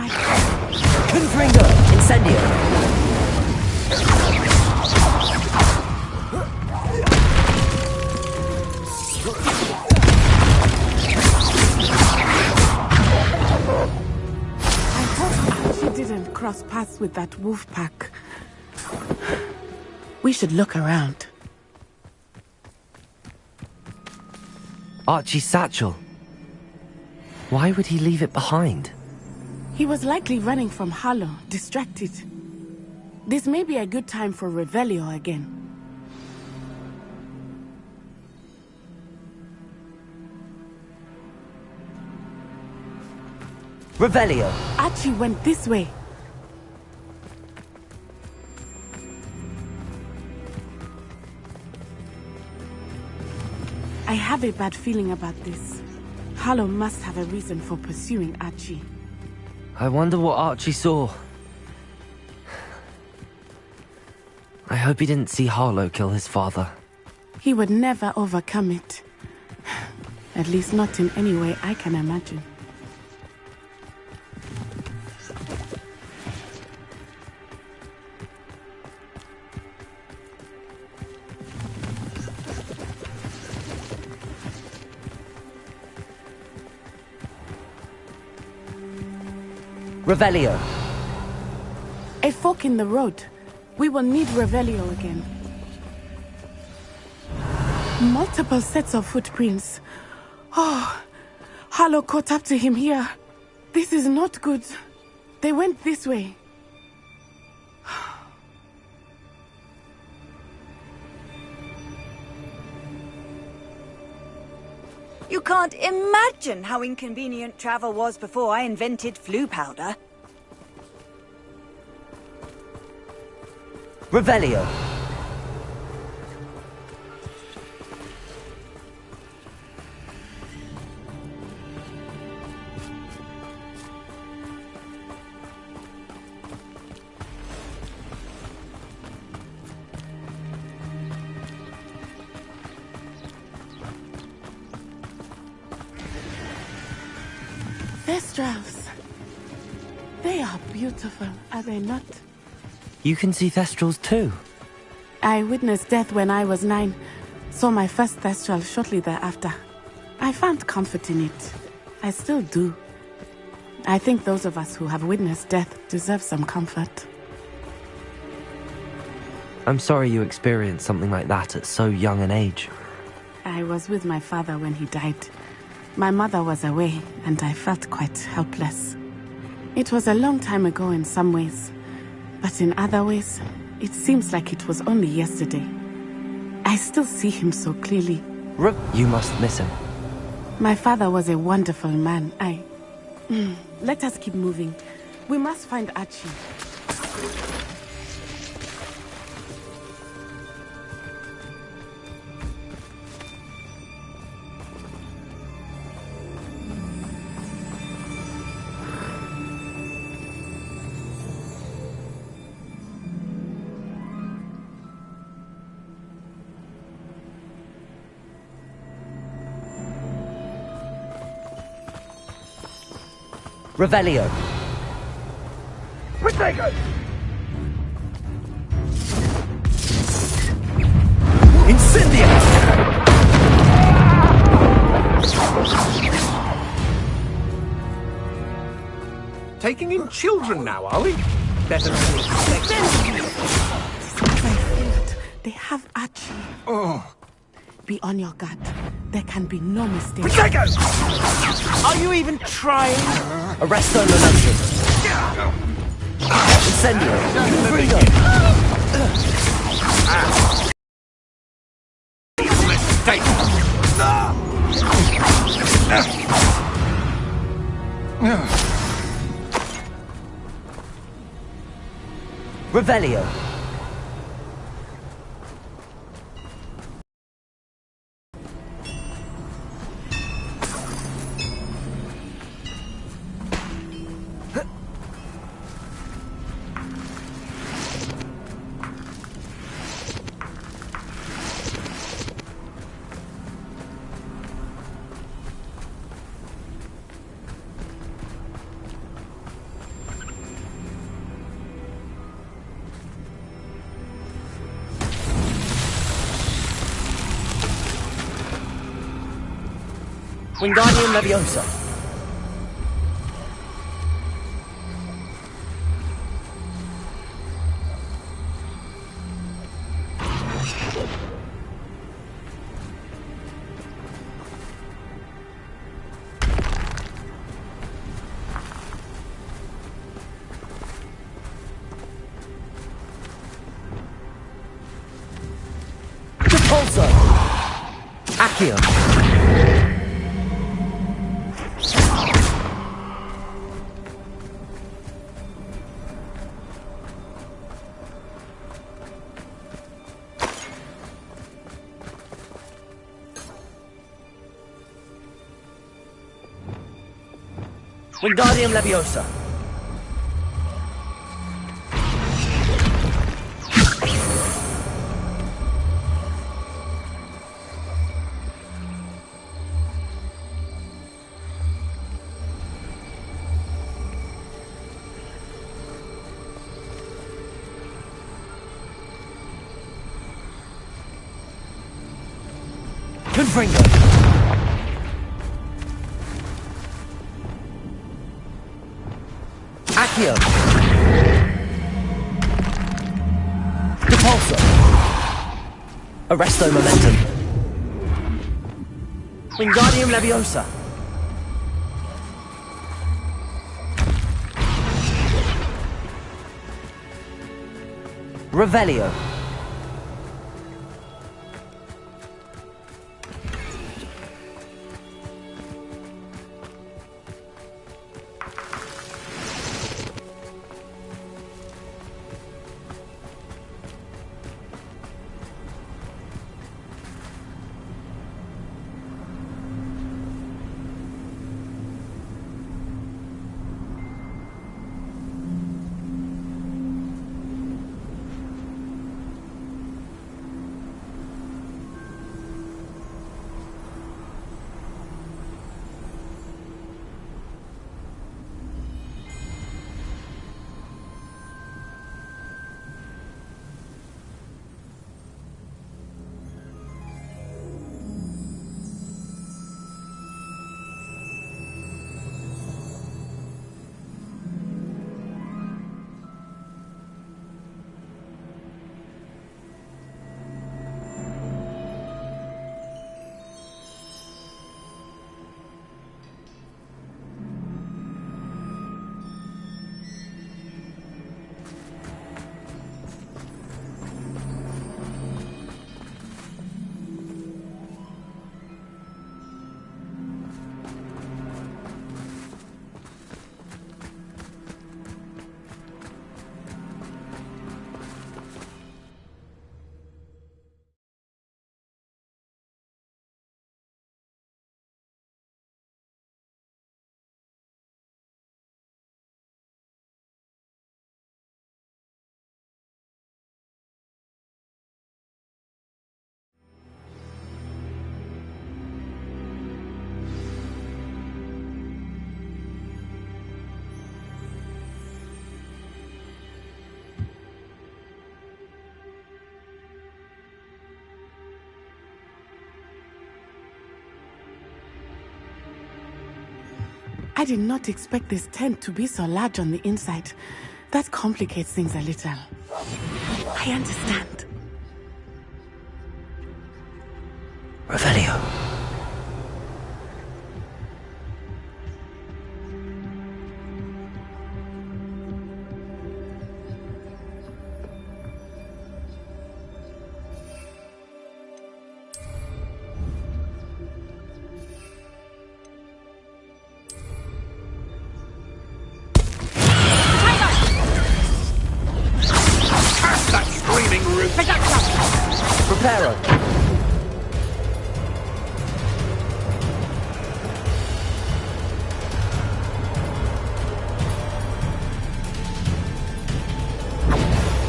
fight. Confringo! Incendio! I hope she didn't cross paths with that wolf pack. We should look around. Archie's satchel. Why would he leave it behind? He was likely running from Harlow, distracted. This may be a good time for Revelio again. Revelio! Archie went this way. I have a bad feeling about this. Harlow must have a reason for pursuing Archie. I wonder what Archie saw. I hope he didn't see Harlow kill his father. He would never overcome it. At least not in any way I can imagine. Revelio! A fork in the road. We will need Revelio again. Multiple sets of footprints. Oh, Harlow caught up to him here. This is not good. They went this way. You can't imagine how inconvenient travel was before I invented flu powder. Revelio! Thestrals. They are beautiful, are they not? You can see Thestrals too. I witnessed death when I was 9. Saw my first Thestral shortly thereafter. I found comfort in it. I still do. I think those of us who have witnessed death deserve some comfort. I'm sorry you experienced something like that at so young an age. I was with my father when he died. My mother was away, and I felt quite helpless. It was a long time ago in some ways, but in other ways, it seems like it was only yesterday. I still see him so clearly. You must miss him. My father was a wonderful man. Let us keep moving. We must find Archie. Revelio! Protego! Incendio! Taking in children now, are we? Better than we expected. They have Archie. Oh. Be on your guard. There can be no mistake. Protego! Are you even trying? Arresto momentum. Incendio! Confringo! Revelio! Wingardium Leviosa. Repulsor. Accio. Wingardium Leviosa. Confringo. Accio. Repulsor. Arresto Momentum. Wingardium Leviosa. Revelio. I did not expect this tent to be so large on the inside. That complicates things a little. I understand. Revelio. That screaming root! Preparo.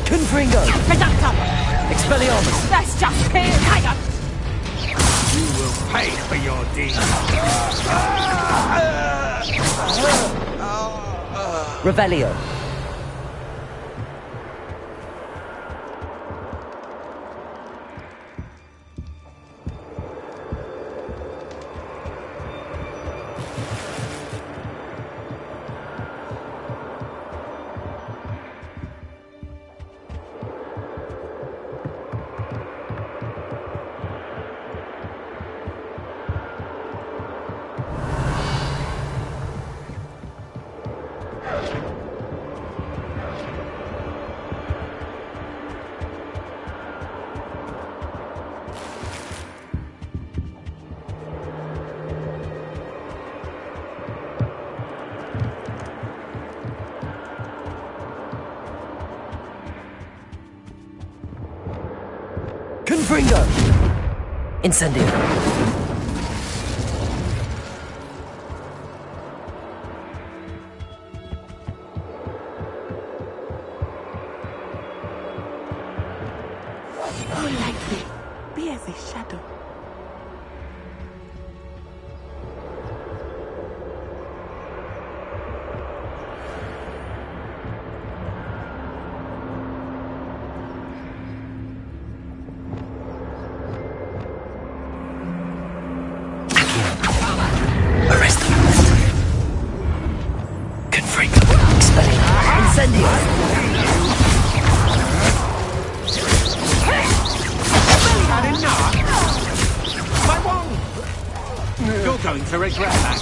Confringo. Expelliarmus. That's just here. You will pay for your deeds. Revelio. Confringo! Incendio. Go like me. Be as a shadow. Arrest them. Confringo. Expelling. Incendio. Had enough? My wand! You're going to regret that.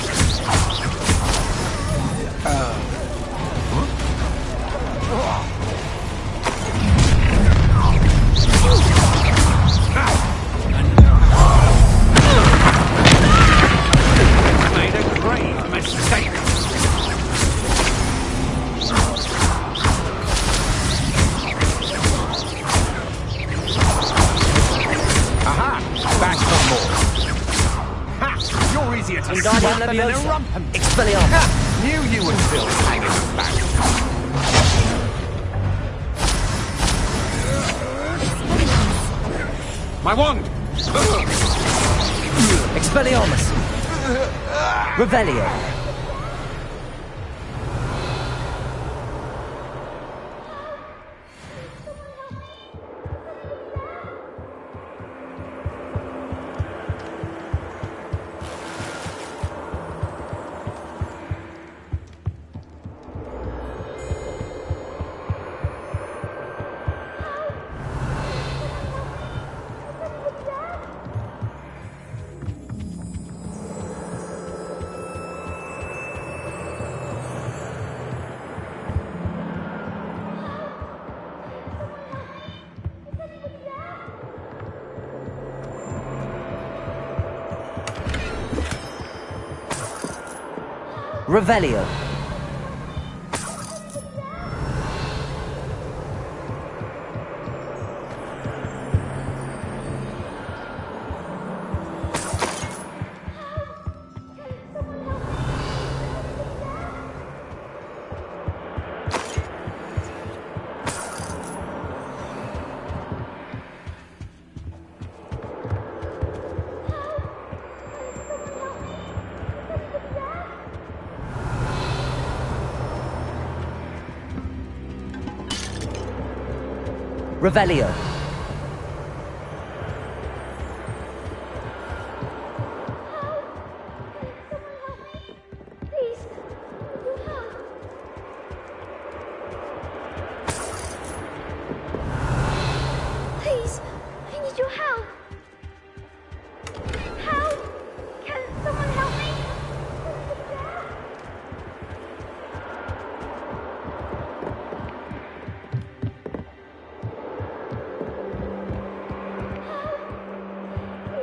Made a grave mistake. Aha! Back for more. Ha! You're easier to swap than a rump. Expelliarmus. Ha! Knew you were still hanging back. My wand! Expelliarmus. Revelio. Revelio. Revelio. Please, you help. Please, I need your help. Help! Can someone help me?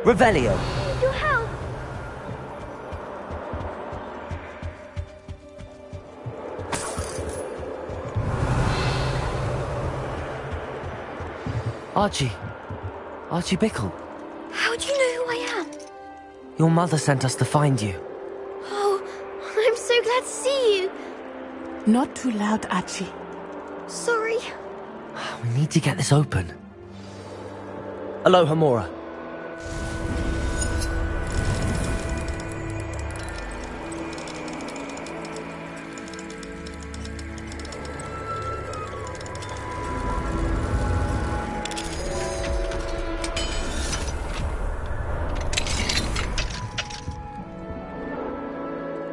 Revelio. I need your help. Archie. Archie Bickle. How do you know who I am? Your mother sent us to find you. Oh, I'm so glad to see you. Not too loud, Archie. Sorry. We need to get this open. Aloha, Mora.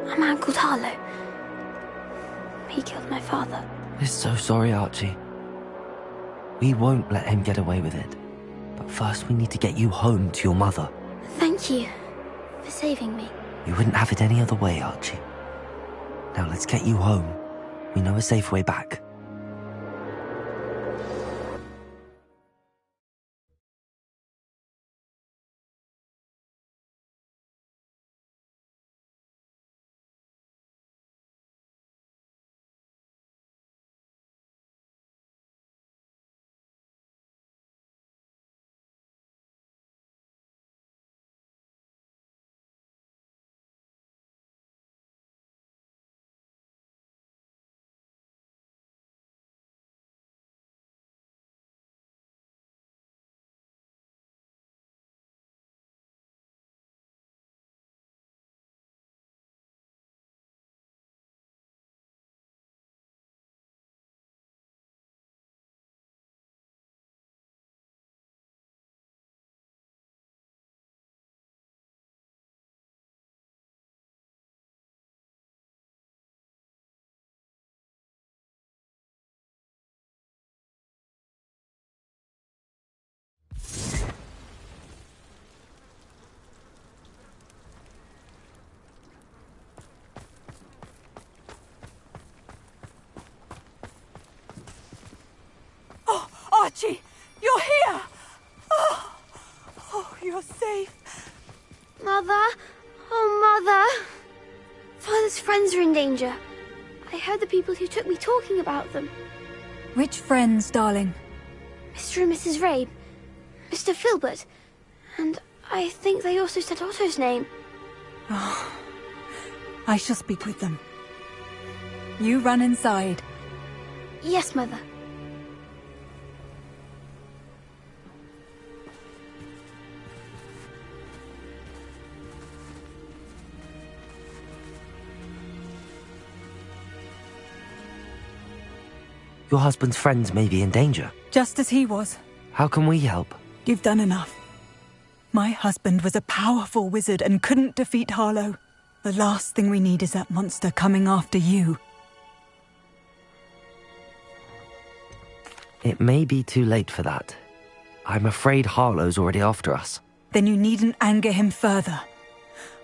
A man called Harlow. He killed my father. We're so sorry, Archie. We won't let him get away with it. But first we need to get you home to your mother. Thank you for saving me. You wouldn't have it any other way, Archie. Now let's get you home. We know a safe way back. Archie! You're here! Oh, you're safe. Mother? Oh, Mother! Father's friends are in danger. I heard the people who took me talking about them. Which friends, darling? Mr. and Mrs. Rabe, Mr. Filbert, and I think they also said Otto's name. Oh, I shall speak with them. You run inside. Yes, Mother. Your husband's friends may be in danger. Just as he was. How can we help? You've done enough. My husband was a powerful wizard and couldn't defeat Harlow. The last thing we need is that monster coming after you. It may be too late for that. I'm afraid Harlow's already after us. Then you needn't anger him further.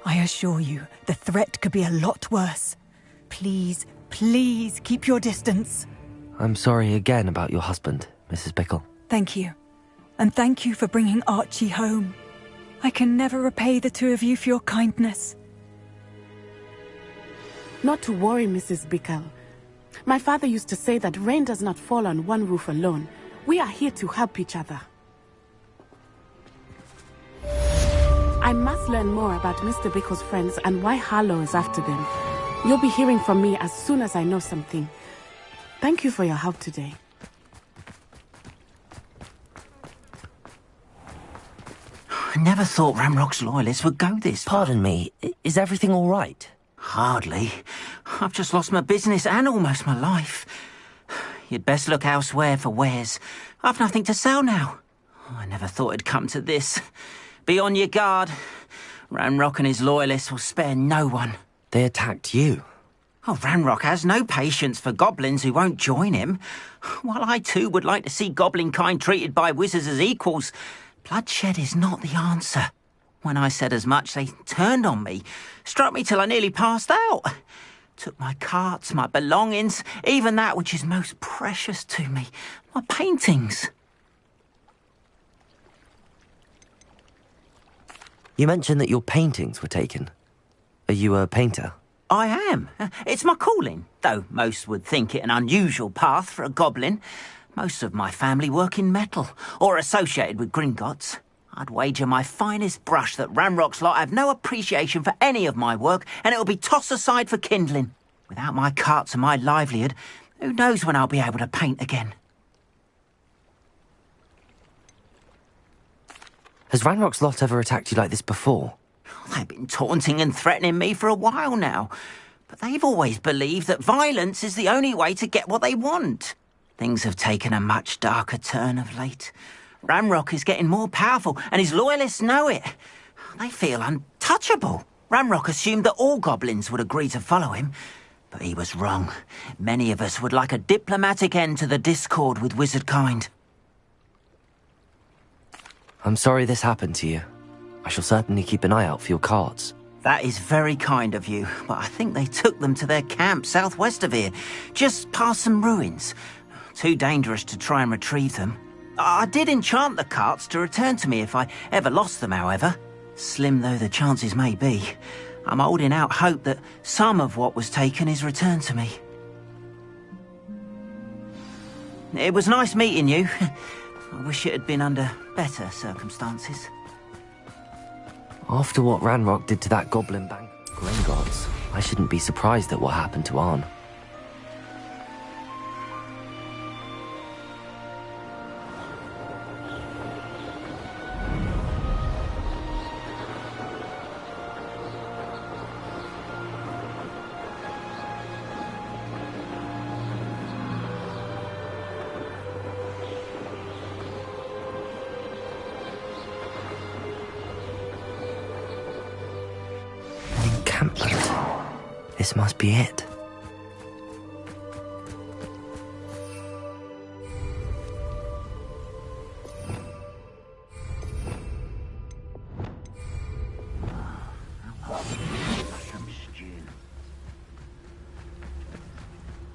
I assure you, the threat could be a lot worse. Please, please keep your distance. I'm sorry again about your husband, Mrs. Bickle. Thank you. And thank you for bringing Archie home. I can never repay the two of you for your kindness. Not to worry, Mrs. Bickle. My father used to say that rain does not fall on one roof alone. We are here to help each other. I must learn more about Mr. Bickle's friends and why Harlow is after them. You'll be hearing from me as soon as I know something. Thank you for your help today. I never thought Ramrock's loyalists would go this far. Pardon me, is everything all right? Hardly. I've just lost my business and almost my life. You'd best look elsewhere for wares. I've nothing to sell now. I never thought it'd come to this. Be on your guard. Ranrock and his loyalists will spare no one. They attacked you. Oh, Ranrock has no patience for goblins who won't join him. While I too would like to see goblin kind treated by wizards as equals, bloodshed is not the answer. When I said as much, they turned on me, struck me till I nearly passed out. Took my carts, my belongings, even that which is most precious to me, my paintings. You mentioned that your paintings were taken. Are you a painter? I am. It's my calling, though most would think it an unusual path for a goblin. Most of my family work in metal, or associated with Gringotts. I'd wager my finest brush that Ranrock's lot have no appreciation for any of my work, and it'll be tossed aside for kindling. Without my carts and my livelihood, who knows when I'll be able to paint again? Has Ranrock's lot ever attacked you like this before? They've been taunting and threatening me for a while now, but they've always believed that violence is the only way to get what they want. Things have taken a much darker turn of late. Ranrock is getting more powerful, and his loyalists know it. They feel untouchable. Ranrock assumed that all goblins would agree to follow him, but he was wrong. Many of us would like a diplomatic end to the discord with wizard kind. I'm sorry this happened to you. I shall certainly keep an eye out for your carts. That is very kind of you, but I think they took them to their camp southwest of here, just past some ruins. Too dangerous to try and retrieve them. I did enchant the carts to return to me if I ever lost them, however. Slim though the chances may be, I'm holding out hope that some of what was taken is returned to me. It was nice meeting you. I wish it had been under better circumstances. After what Ranrock did to that goblin bank, Gringotts, I shouldn't be surprised at what happened to Arn. This must be it.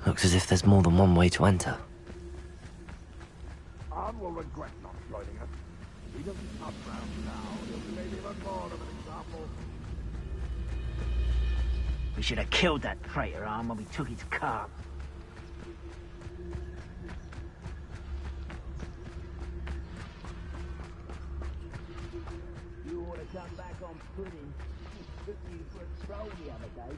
Looks as if there's more than one way to enter. Ron will regret not joining us. If he doesn't come round now, he'll be made even more of an example. We should have killed that traitor arm when we took his cart. You ought to come back on pudding. He took you for a stroll the other day.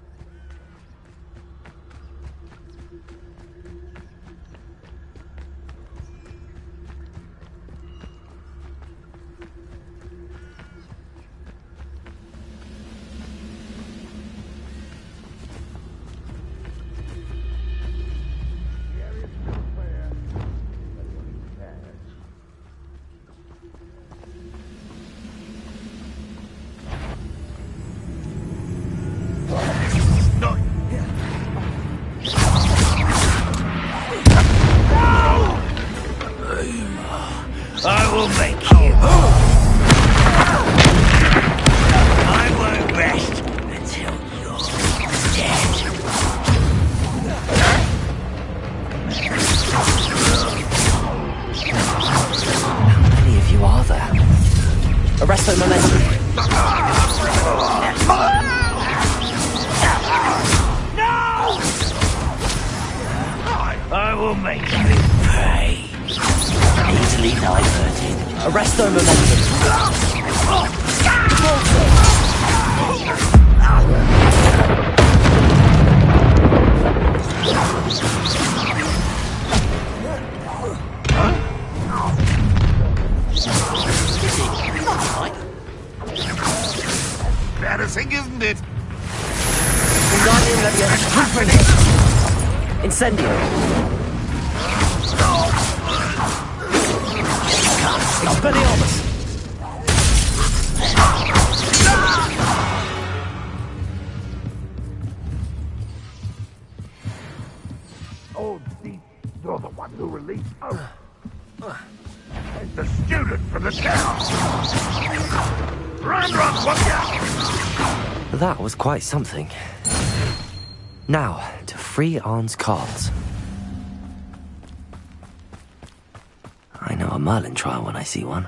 I will make you. I won't rest until you're dead. How many of you are there? Arresto momentum. No! I will make you pay. Easily diverted. Arresto momentum. Embarrassing, isn't it? Wingardium Leviosa. Incendio. Expelliarmus. Oh, Deep, you're the one who released us. And the student from the town. Run, watch out! That was quite something. Now, to free Arn's cards. I know a Merlin trial when I see one.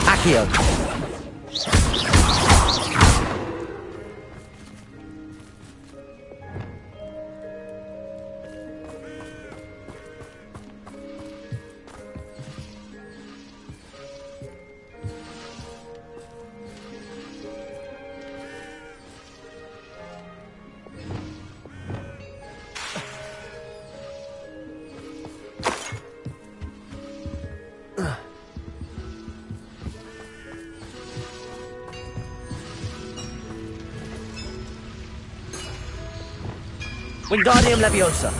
Accio. Wingardium Leviosa.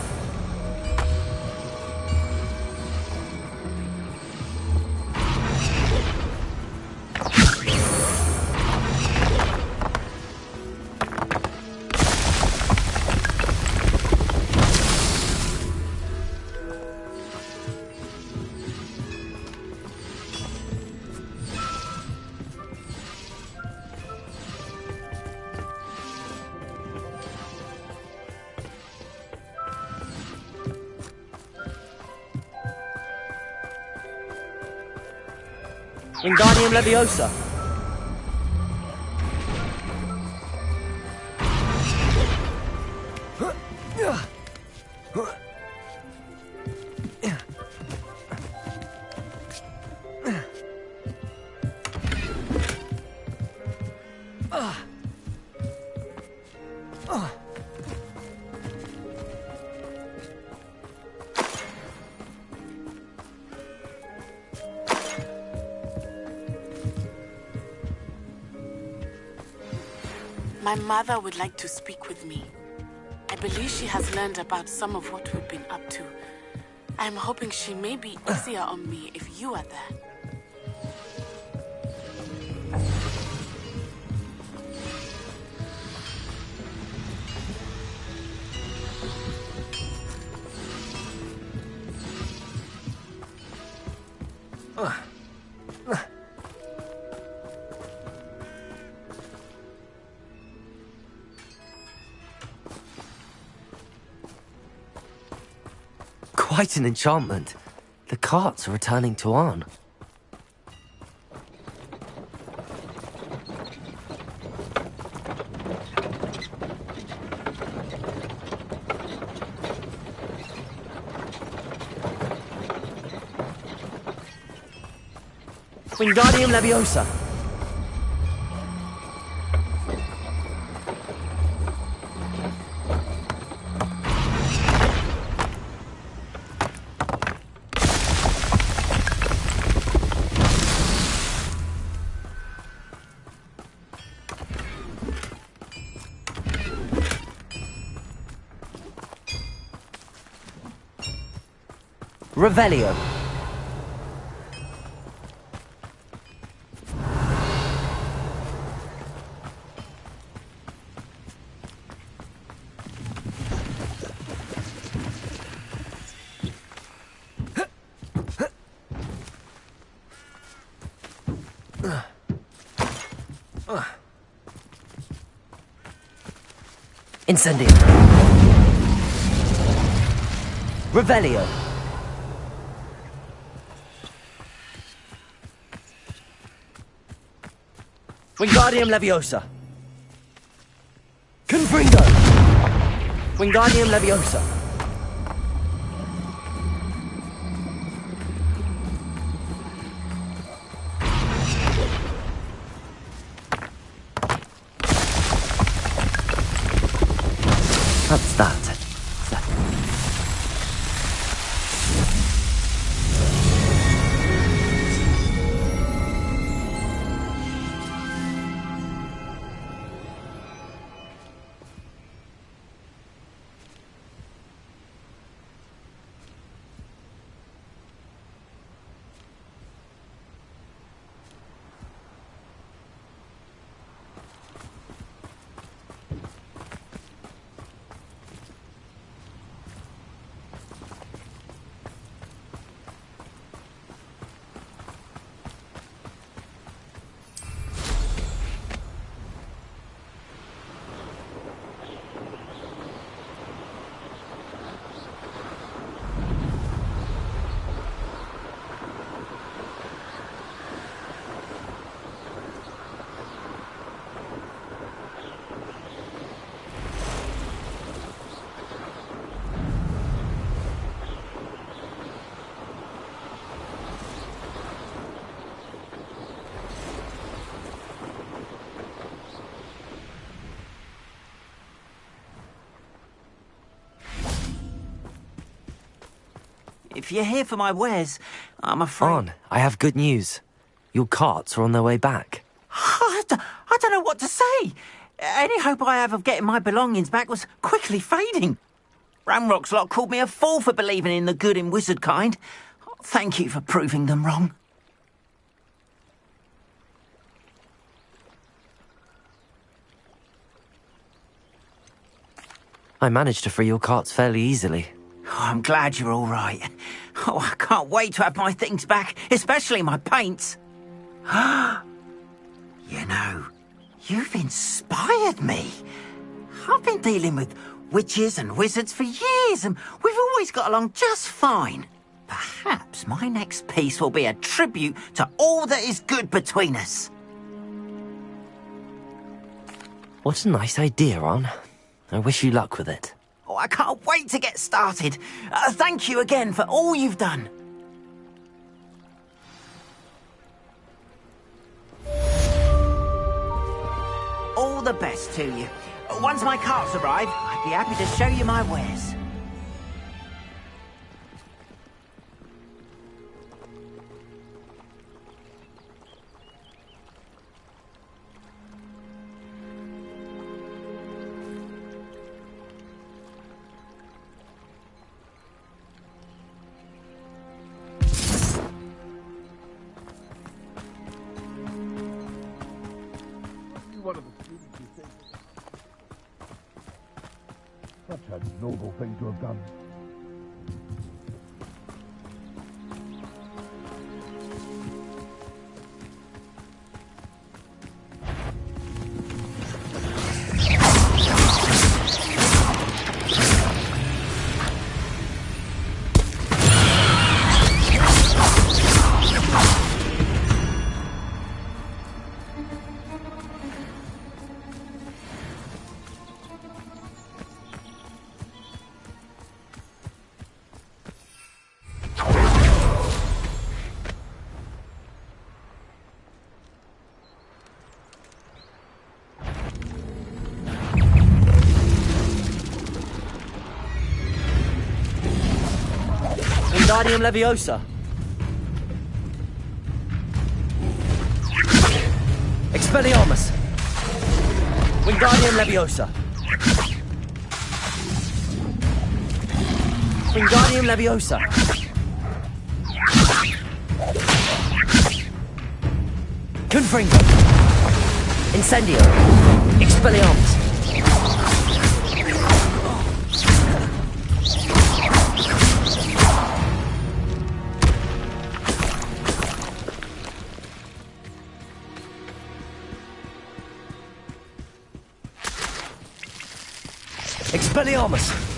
Wingardium Leviosa. My mother would like to speak with me. I believe she has learned about some of what we've been up to. I'm hoping she may be easier on me if you are there. Quite an enchantment. The carts are returning to Arn. Wingardium Leviosa. Revelio. Incendio. Revelio. Wingardium Leviosa. Confringo. Wingardium Leviosa. That's that. If you're here for my wares, I'm afraid... Arn, I have good news. Your carts are on their way back. I don't know what to say. Any hope I have of getting my belongings back was quickly fading. Ramrock's lot called me a fool for believing in the good in wizard kind. Thank you for proving them wrong. I managed to free your carts fairly easily. Oh, I'm glad you're all right. Oh, I can't wait to have my things back, especially my paints. You know, you've inspired me. I've been dealing with witches and wizards for years, and we've always got along just fine. Perhaps my next piece will be a tribute to all that is good between us. What a nice idea, Arn. I wish you luck with it. Oh, I can't wait to get started. Thank you again for all you've done. All the best to you. Once my carts arrive, I'd be happy to show you my wares. One of the students you think. Such a noble thing to have done. Wingardium Leviosa. Expelliarmus. Wingardium Leviosa. Wingardium Leviosa. Confringo. Incendio. Expelliarmus. Expelliarmus!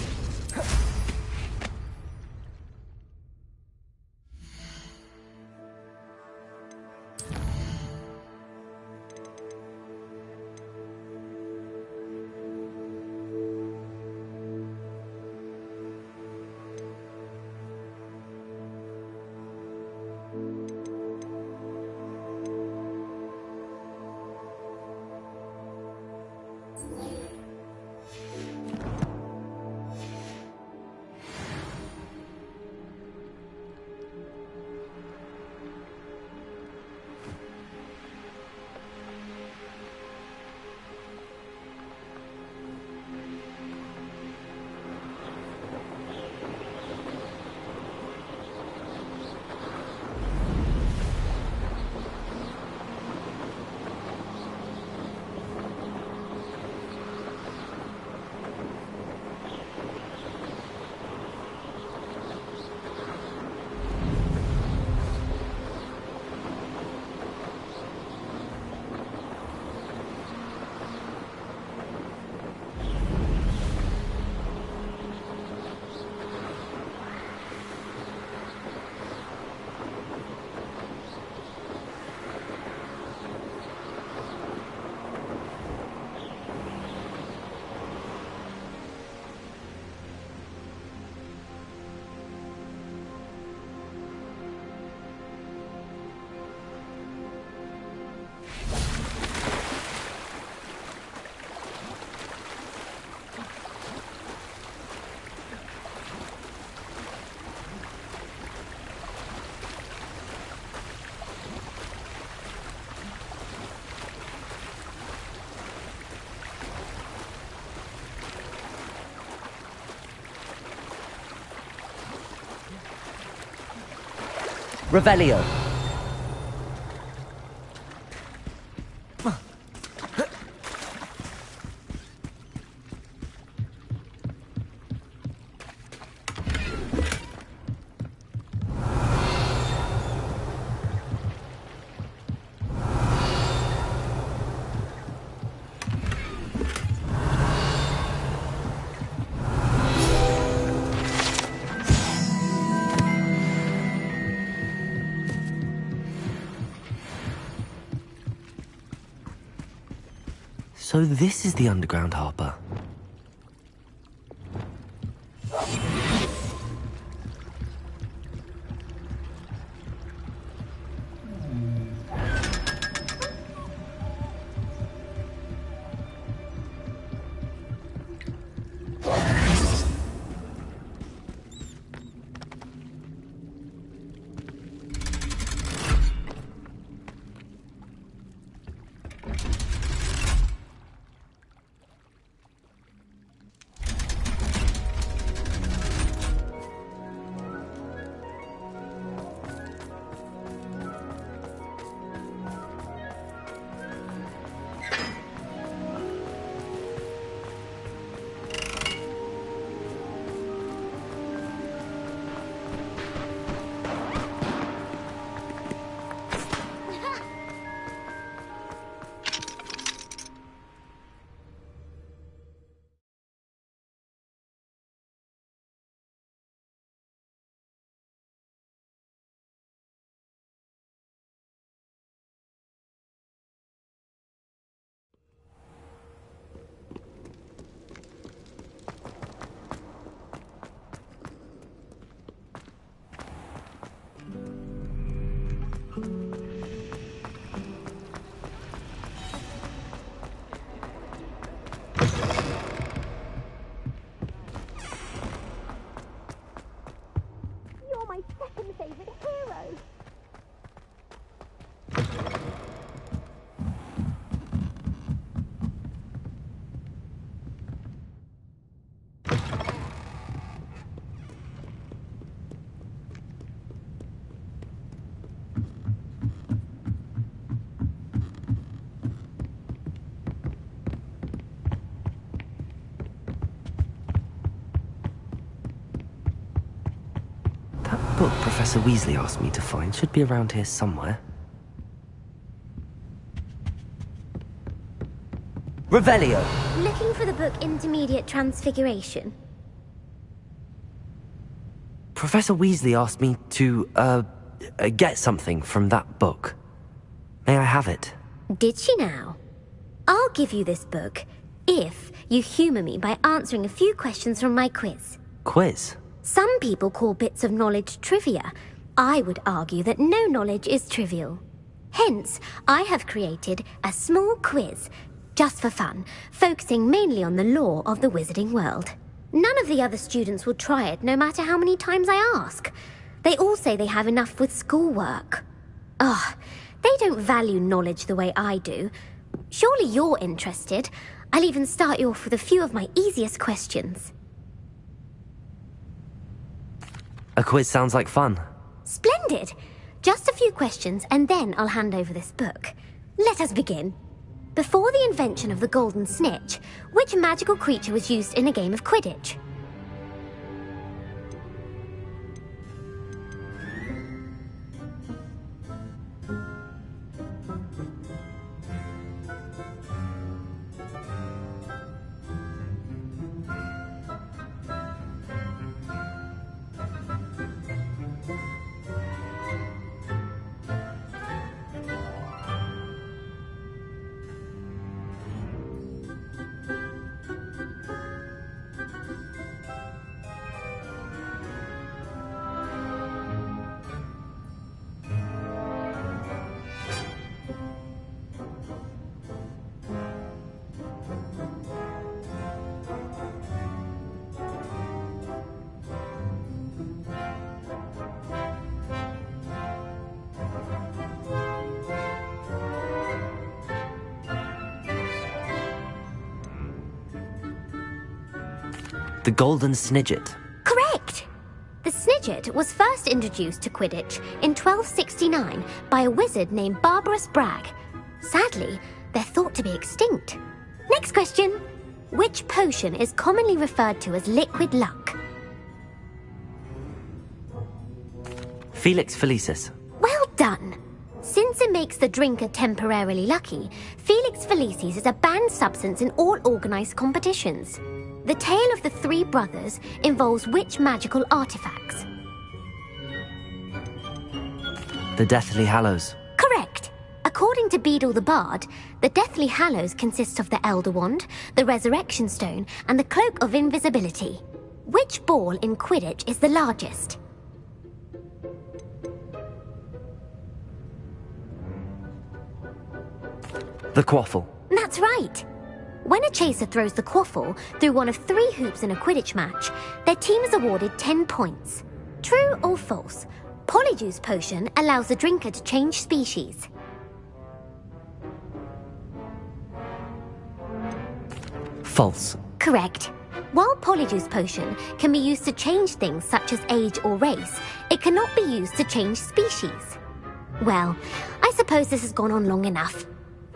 Revelio. So this is the underground harper. Professor Weasley asked me to find should be around here somewhere. Revelio! Looking for the book Intermediate Transfiguration? Professor Weasley asked me to, get something from that book. May I have it? Did she now? I'll give you this book if you humour me by answering a few questions from my quiz. Quiz? Some people call bits of knowledge trivia. I would argue that no knowledge is trivial. Hence, I have created a small quiz, just for fun, focusing mainly on the lore of the wizarding world. None of the other students will try it, no matter how many times I ask. They all say they have enough with schoolwork. Ugh, they don't value knowledge the way I do. Surely you're interested. I'll even start you off with a few of my easiest questions. A quiz sounds like fun. Splendid! Just a few questions and then I'll hand over this book. Let us begin. Before the invention of the golden snitch, which magical creature was used in a game of Quidditch? The Golden Snidget. Correct! The Snidget was first introduced to Quidditch in 1269 by a wizard named Barbarous Bragg. Sadly, they're thought to be extinct. Next question. Which potion is commonly referred to as liquid luck? Felix Felicis. Well done! Since it makes the drinker temporarily lucky, Felix Felicis is a banned substance in all organised competitions. The tale of the three brothers involves which magical artifacts? The Deathly Hallows. Correct! According to Beadle the Bard, the Deathly Hallows consists of the Elder Wand, the Resurrection Stone, and the Cloak of Invisibility. Which ball in Quidditch is the largest? The Quaffle. That's right! When a chaser throws the quaffle through one of 3 hoops in a Quidditch match, their team is awarded 10 points. True or false? Polyjuice Potion allows the drinker to change species. False. Correct. While Polyjuice Potion can be used to change things such as age or race, it cannot be used to change species. Well, I suppose this has gone on long enough.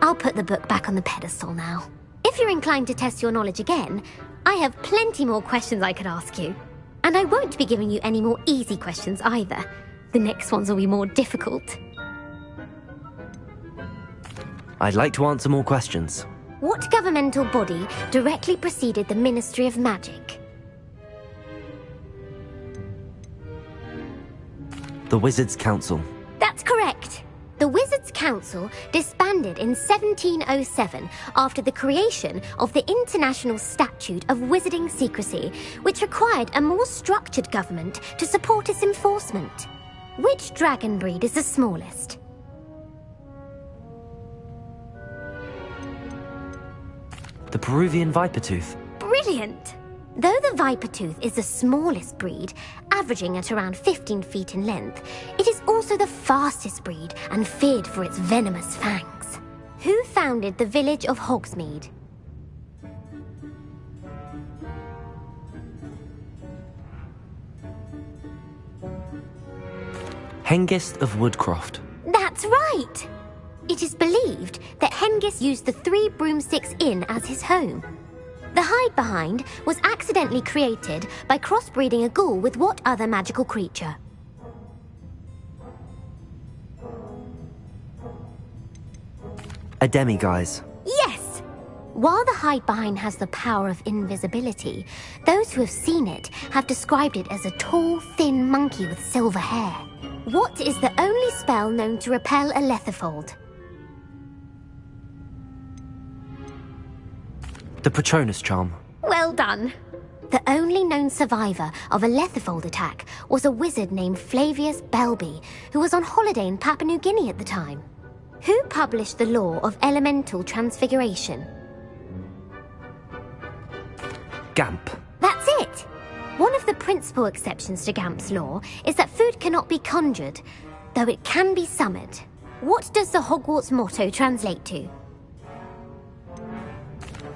I'll put the book back on the pedestal now. If you're inclined to test your knowledge again, I have plenty more questions I could ask you. And I won't be giving you any more easy questions either. The next ones will be more difficult. I'd like to answer more questions. What governmental body directly preceded the Ministry of Magic? The Wizards' Council. That's correct. The Wizards' Council disbanded in 1707 after the creation of the International Statute of Wizarding Secrecy, which required a more structured government to support its enforcement. Which dragon breed is the smallest? The Peruvian Vipertooth. Brilliant! Though the Vipertooth is the smallest breed, averaging at around 15 feet in length, it is also the fastest breed and feared for its venomous fangs. Who founded the village of Hogsmeade? Hengist of Woodcroft. That's right! It is believed that Hengist used the 3 Broomsticks Inn as his home. The hide-behind was accidentally created by crossbreeding a ghoul with what other magical creature? A demiguise. Yes! While the hide-behind has the power of invisibility, those who have seen it have described it as a tall, thin monkey with silver hair. What is the only spell known to repel a lethifold? The Patronus charm. Well done. The only known survivor of a lethifold attack was a wizard named Flavius Belby, who was on holiday in Papua New Guinea at the time. Who published the law of elemental transfiguration? Gamp. That's it! One of the principal exceptions to Gamp's law is that food cannot be conjured, though it can be summoned. What does the Hogwarts motto translate to?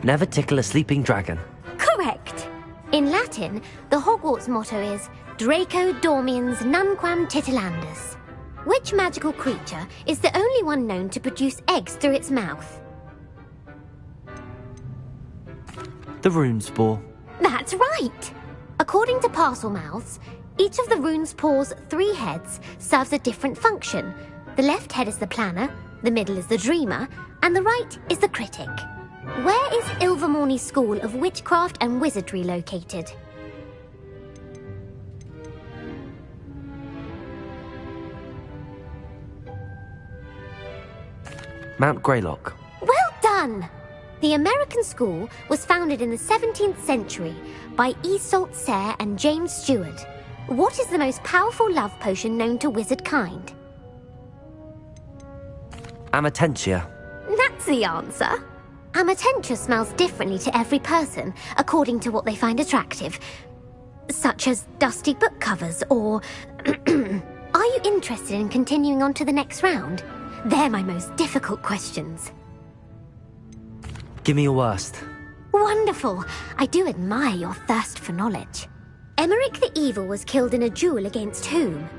Never tickle a sleeping dragon. Correct! In Latin, the Hogwarts motto is Draco dormiens nunquam titilandus. Which magical creature is the only one known to produce eggs through its mouth? The rune spore. That's right! According to Parselmouths, each of the rune's paws' 3 heads serves a different function. The left head is the planner, the middle is the dreamer, and the right is the critic. Where is Ilvermorny School of Witchcraft and Wizardry located? Mount Greylock. Well done! The American school was founded in the 17th century by Iseult Sayre and James Stewart. What is the most powerful love potion known to wizard kind? Amatentia. That's the answer. Amatentia smells differently to every person, according to what they find attractive. Such as dusty book covers, or... Are you interested in continuing on to the next round? They're my most difficult questions. Give me your worst. Wonderful! I do admire your thirst for knowledge. Emeric the Evil was killed in a duel against whom?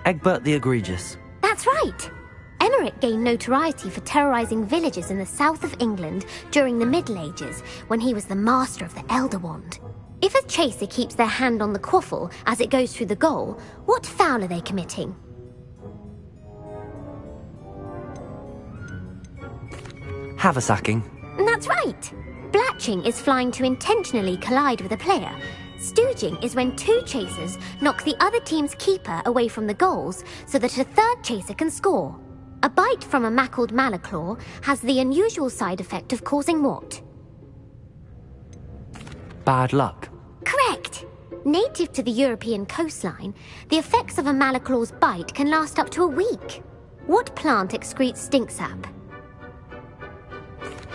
Egbert the Egregious. That's right! Emeric gained notoriety for terrorizing villages in the south of England during the Middle Ages, when he was the master of the Elder Wand. If a chaser keeps their hand on the quaffle as it goes through the goal, what foul are they committing? Haversacking. That's right! Blatching is flying to intentionally collide with a player. Stooging is when 2 chasers knock the other team's keeper away from the goals so that a 3rd chaser can score. A bite from a mackled malaclaw has the unusual side effect of causing what? Bad luck. Correct! Native to the European coastline, the effects of a malaclaw's bite can last up to a week. What plant excretes stink sap?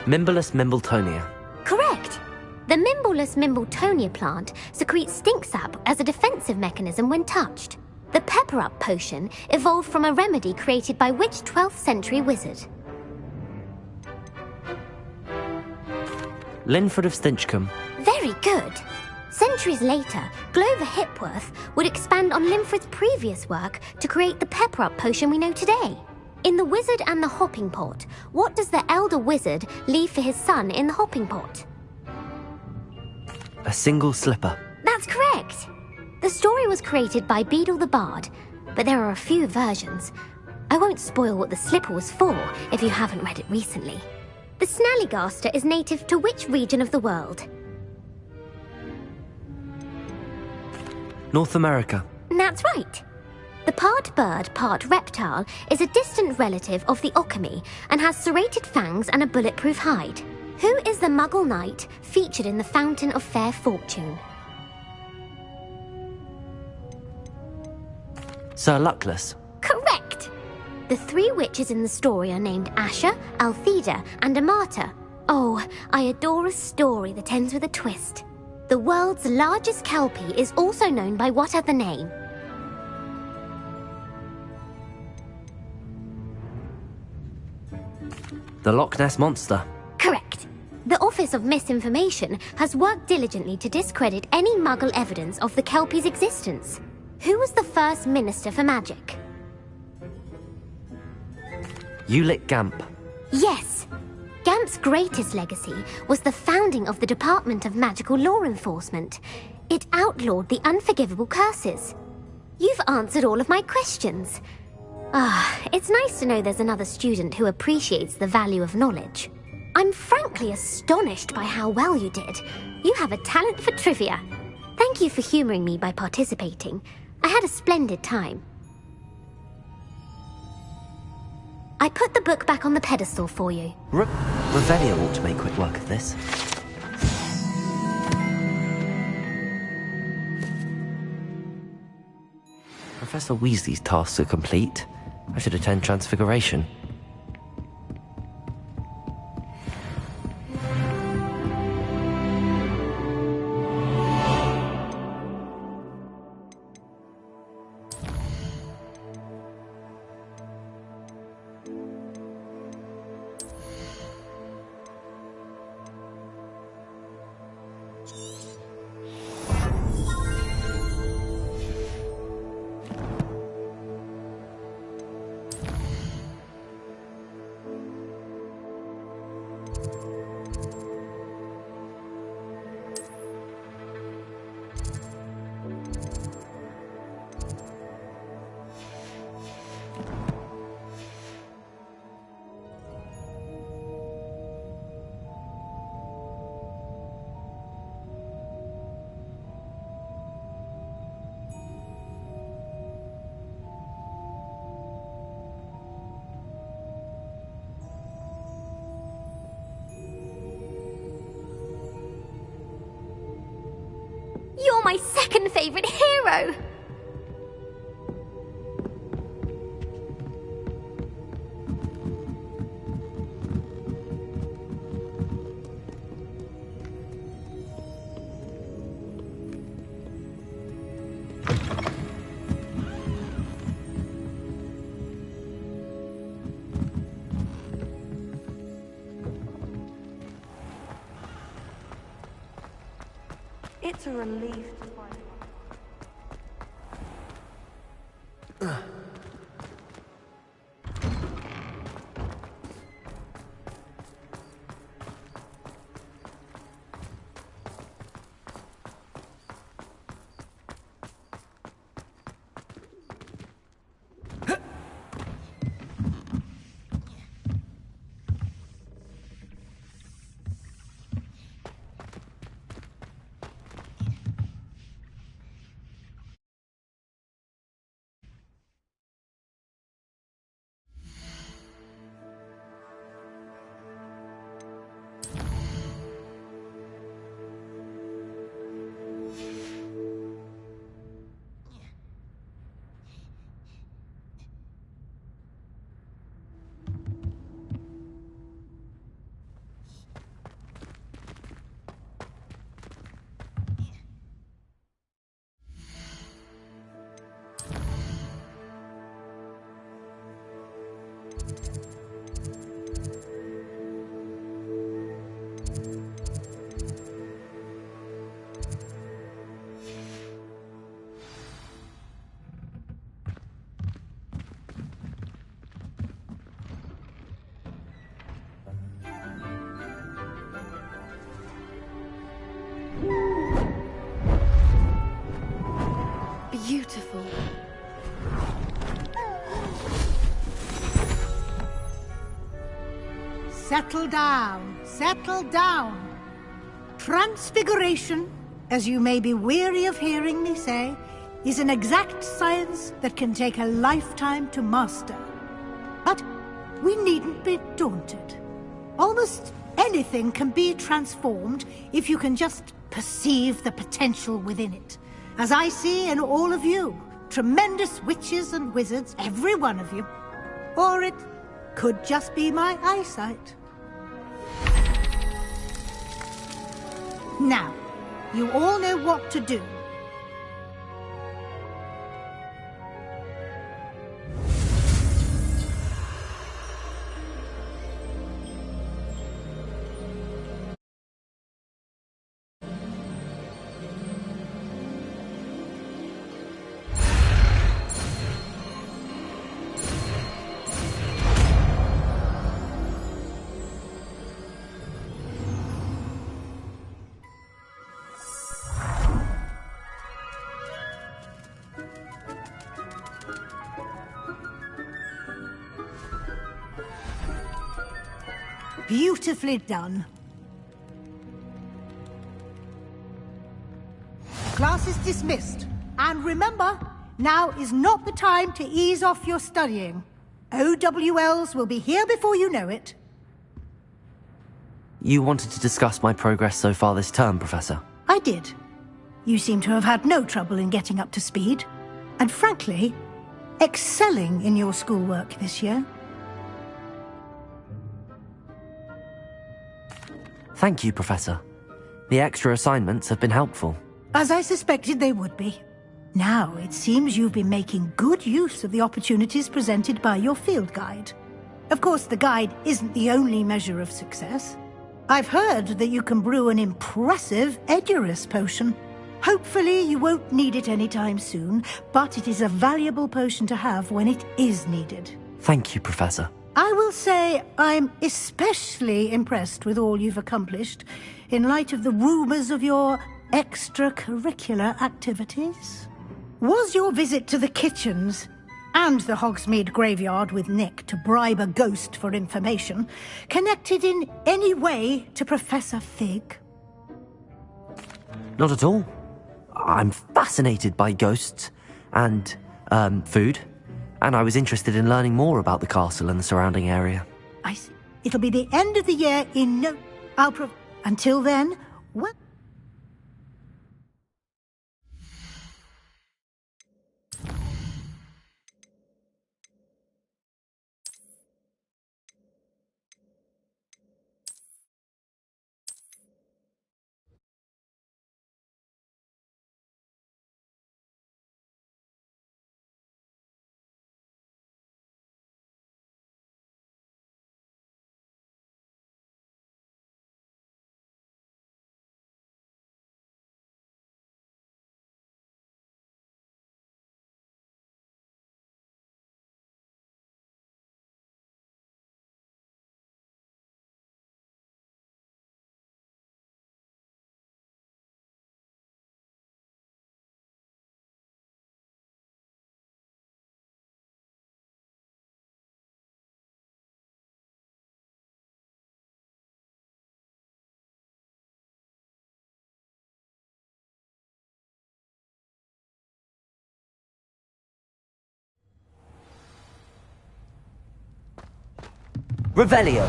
Mimblus Mimbletonia. Correct! The Mimblus Mimbletonia plant secretes stink sap as a defensive mechanism when touched. The Pepper-Up potion evolved from a remedy created by which 12th century wizard? Linford of Stinchcombe. Very good! Centuries later, Glover Hipworth would expand on Linford's previous work to create the Pepper-Up potion we know today. In The Wizard and the Hopping Pot, what does the elder wizard leave for his son in the hopping pot? A single slipper. That's correct! The story was created by Beadle the Bard, but there are a few versions. I won't spoil what the slipper was for if you haven't read it recently. The Snallygaster is native to which region of the world? North America. That's right! The part bird, part reptile is a distant relative of the Occamy and has serrated fangs and a bulletproof hide. Who is the Muggle knight featured in the Fountain of Fair Fortune? Sir Luckless. Correct! The 3 witches in the story are named Asher, Altheda, and Amata. Oh, I adore a story that ends with a twist. The world's largest kelpie is also known by what other name? The Loch Ness Monster. Correct. The Office of Misinformation has worked diligently to discredit any Muggle evidence of the kelpie's existence. Who was the first Minister for Magic? Ulick Gamp. Yes! Gamp's greatest legacy was the founding of the Department of Magical Law Enforcement. It outlawed the unforgivable curses. You've answered all of my questions. It's nice to know there's another student who appreciates the value of knowledge. I'm frankly astonished by how well you did. You have a talent for trivia. Thank you for humoring me by participating. I had a splendid time. I put the book back on the pedestal for you. Revelio ought to make quick work of this. Professor Weasley's tasks are complete. I should attend Transfiguration. You're my second favorite hero! It's a relief to find. Beautiful. Settle down, settle down. Transfiguration, as you may be weary of hearing me say, is an exact science that can take a lifetime to master. But we needn't be daunted. Almost anything can be transformed if you can just perceive the potential within it. As I see in all of you, tremendous witches and wizards, every one of you. Or it could just be my eyesight. Now, you all know what to do. Beautifully done. Class is dismissed. And remember, now is not the time to ease off your studying. OWLs will be here before you know it. You wanted to discuss my progress so far this term, Professor? I did. You seem to have had no trouble in getting up to speed. And frankly, excelling in your schoolwork this year. Thank you, Professor. The extra assignments have been helpful. As I suspected they would be. Now, it seems you've been making good use of the opportunities presented by your field guide. Of course, the guide isn't the only measure of success. I've heard that you can brew an impressive Edurus potion. Hopefully, you won't need it anytime soon, but it is a valuable potion to have when it is needed. Thank you, Professor. I will say I'm especially impressed with all you've accomplished in light of the rumors of your extracurricular activities. Was your visit to the kitchens and the Hogsmeade graveyard with Nick to bribe a ghost for information connected in any way to Professor Fig? Not at all. I'm fascinated by ghosts and, food. And I was interested in learning more about the castle and the surrounding area. I see. It'll be the end of the year in no... Until then, well... Revelio!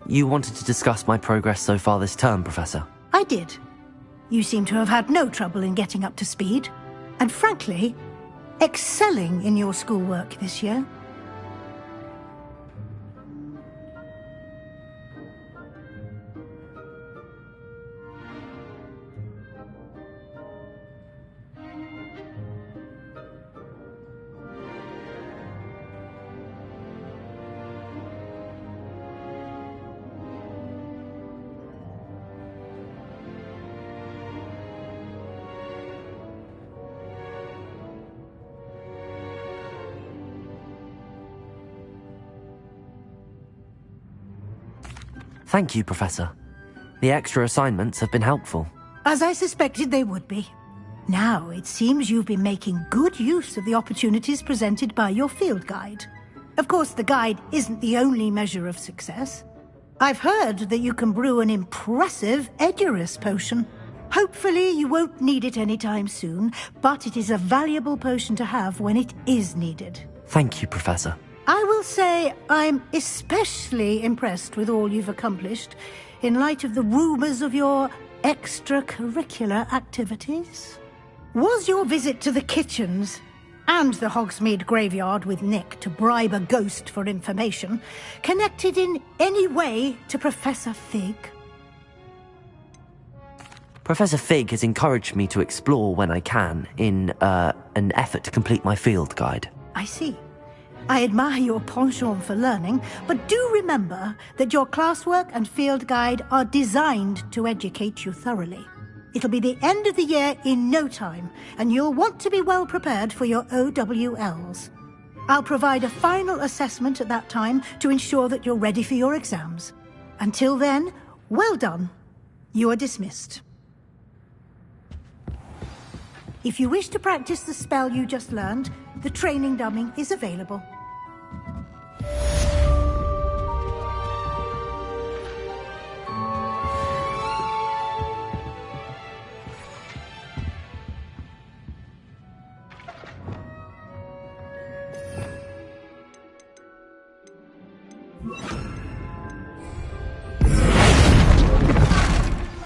You wanted to discuss my progress so far this term, Professor? I did. You seem to have had no trouble in getting up to speed. And frankly, excelling in your schoolwork this year. Thank you, Professor. The extra assignments have been helpful. As I suspected they would be. Now, it seems you've been making good use of the opportunities presented by your field guide. Of course, the guide isn't the only measure of success. I've heard that you can brew an impressive Edurus potion. Hopefully you won't need it anytime soon, but it is a valuable potion to have when it is needed. Thank you, Professor. I will say I'm especially impressed with all you've accomplished in light of the rumors of your extracurricular activities. Was your visit to the kitchens and the Hogsmeade graveyard with Nick to bribe a ghost for information connected in any way to Professor Fig? Professor Fig has encouraged me to explore when I can in an effort to complete my field guide. I see. I admire your penchant for learning, but do remember that your classwork and field guide are designed to educate you thoroughly. It'll be the end of the year in no time, and you'll want to be well prepared for your OWLs. I'll provide a final assessment at that time to ensure that you're ready for your exams. Until then, well done. You are dismissed. If you wish to practice the spell you just learned, the training dummy is available.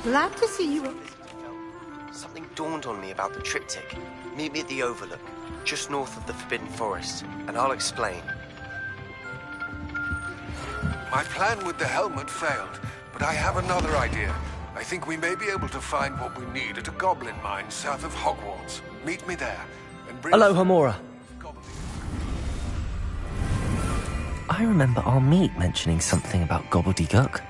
Glad to see you. Something dawned on me about the triptych. Meet me at the Overlook, just north of the Forbidden Forest, and I'll explain. My plan with the helmet failed, but I have another idea. I think we may be able to find what we need at a goblin mine south of Hogwarts. Meet me there, and bring... Hello, Hamora. I remember our meet mentioning something about gobbledygook.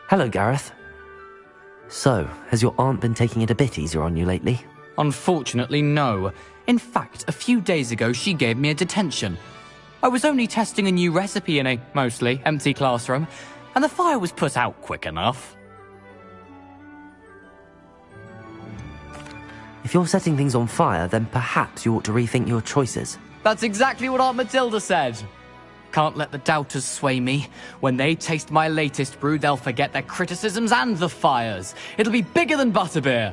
Hello, Gareth. So, has your aunt been taking it a bit easier on you lately? Unfortunately, no. In fact, a few days ago, she gave me a detention. I was only testing a new recipe in a mostly empty classroom, and the fire was put out quick enough. If you're setting things on fire, then perhaps you ought to rethink your choices. That's exactly what Aunt Matilda said. Can't let the doubters sway me. When they taste my latest brew, they'll forget their criticisms and the fires. It'll be bigger than butterbeer.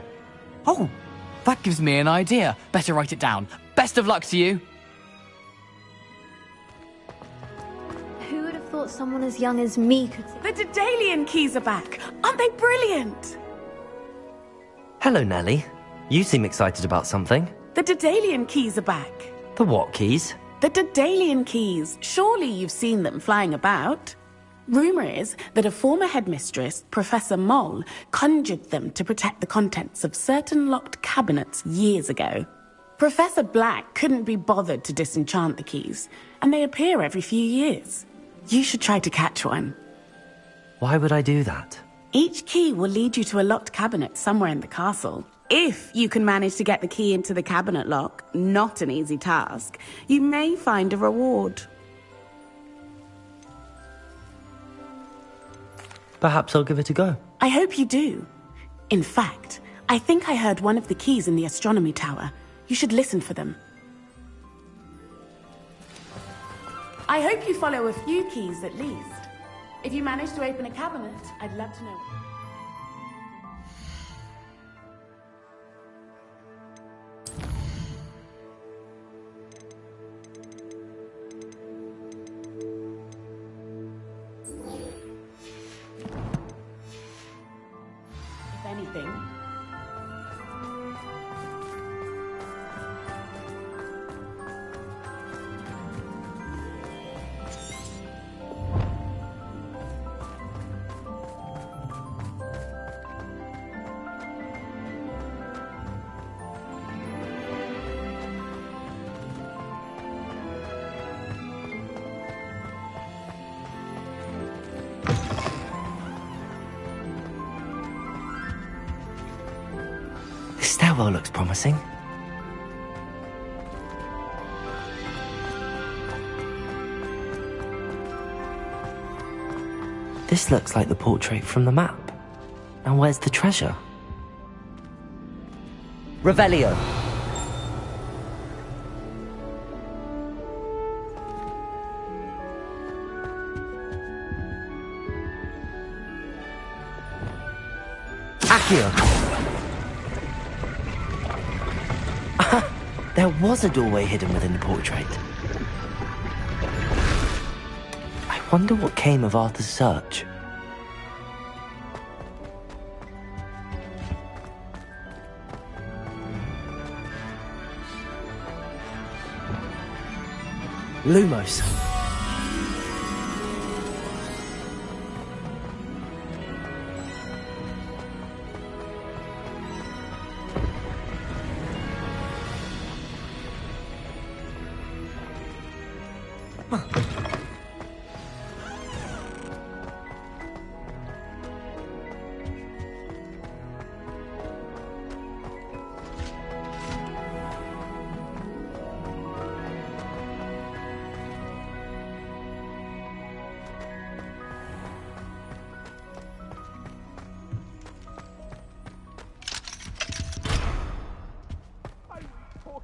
Oh, that gives me an idea. Better write it down. Best of luck to you. Who would have thought someone as young as me could... The Daedalian keys are back. Aren't they brilliant? Hello, Nellie. You seem excited about something. The Daedalian keys are back. The what keys? The Daedalian keys. Surely you've seen them flying about. Rumour is that a former headmistress, Professor Moll, conjured them to protect the contents of certain locked cabinets years ago. Professor Black couldn't be bothered to disenchant the keys, and they appear every few years. You should try to catch one. Why would I do that? Each key will lead you to a locked cabinet somewhere in the castle. If you can manage to get the key into the cabinet lock, not an easy task, you may find a reward. Perhaps I'll give it a go. I hope you do. In fact, I think I heard one of the keys in the astronomy tower. You should listen for them. I hope you follow a few keys at least. If you manage to open a cabinet, I'd love to know. If anything. This stairwell looks promising. This looks like the portrait from the map. And where's the treasure? Revelio. Accio. There was a doorway hidden within the portrait. I wonder what came of Arthur's search. Lumos.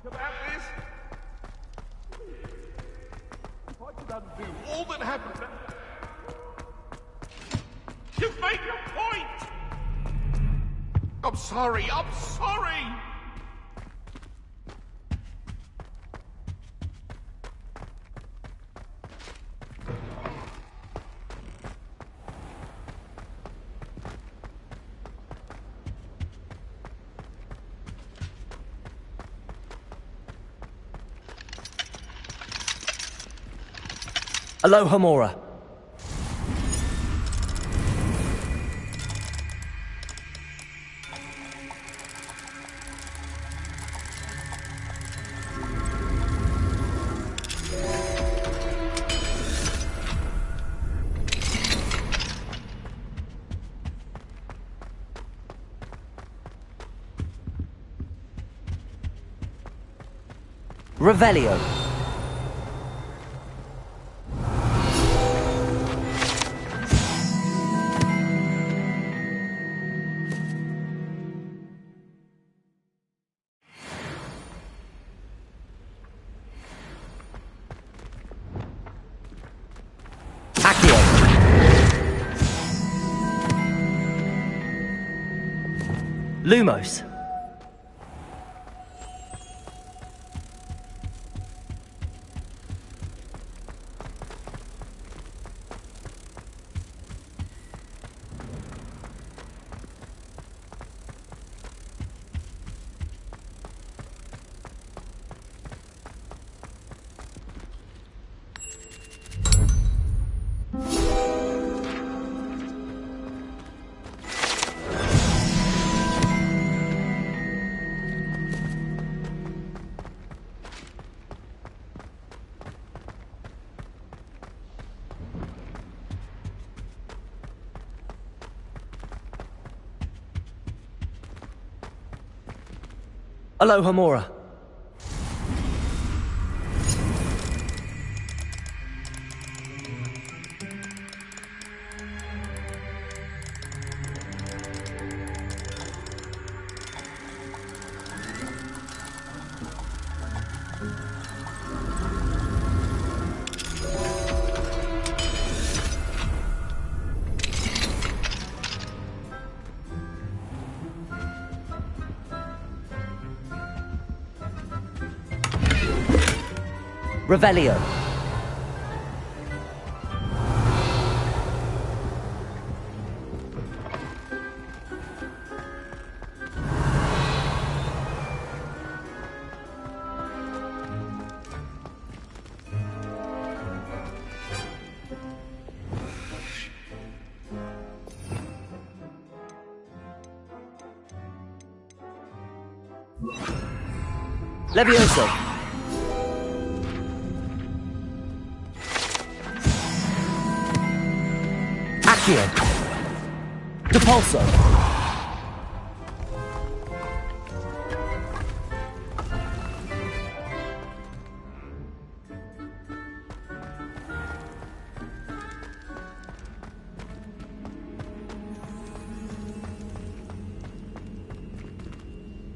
About this? If I could undo all that happened. You've made your point! I'm sorry, I'm sorry! Aloha Mora. Revelio. Lumos. Aloha Mora. Revelio. Levioso. Accio. Depulso.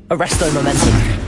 Arresto Momentum.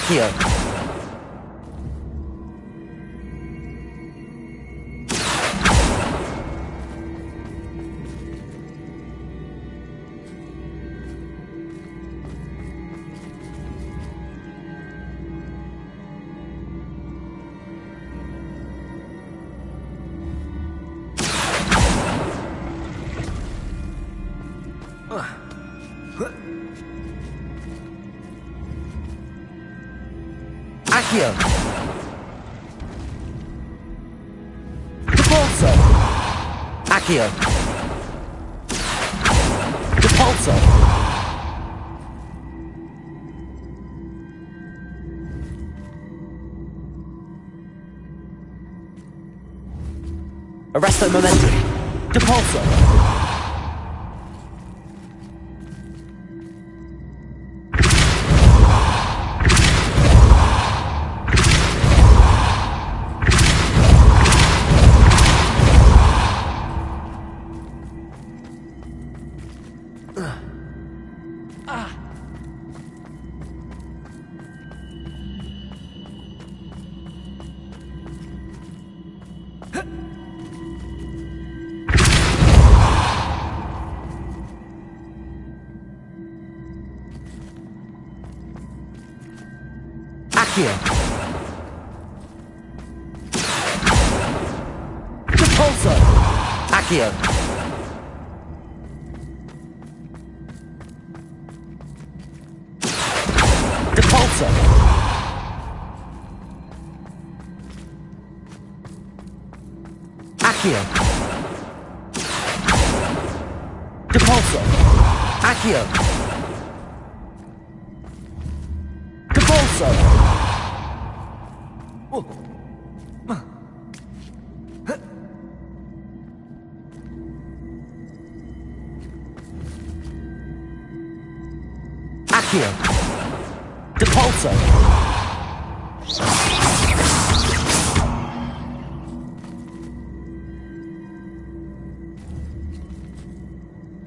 Accio. Accio. Depulso. Accio. Depulso. Arresto Momentum. Depulso. Accio. Depulso. Accio. Depulso. Accio. Depulso. Accio. Depulso. Accio. Depulso.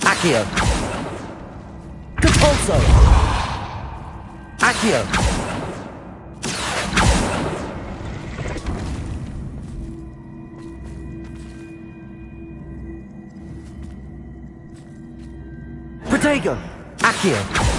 Accio. Depulso. Accio. Protego! Accio!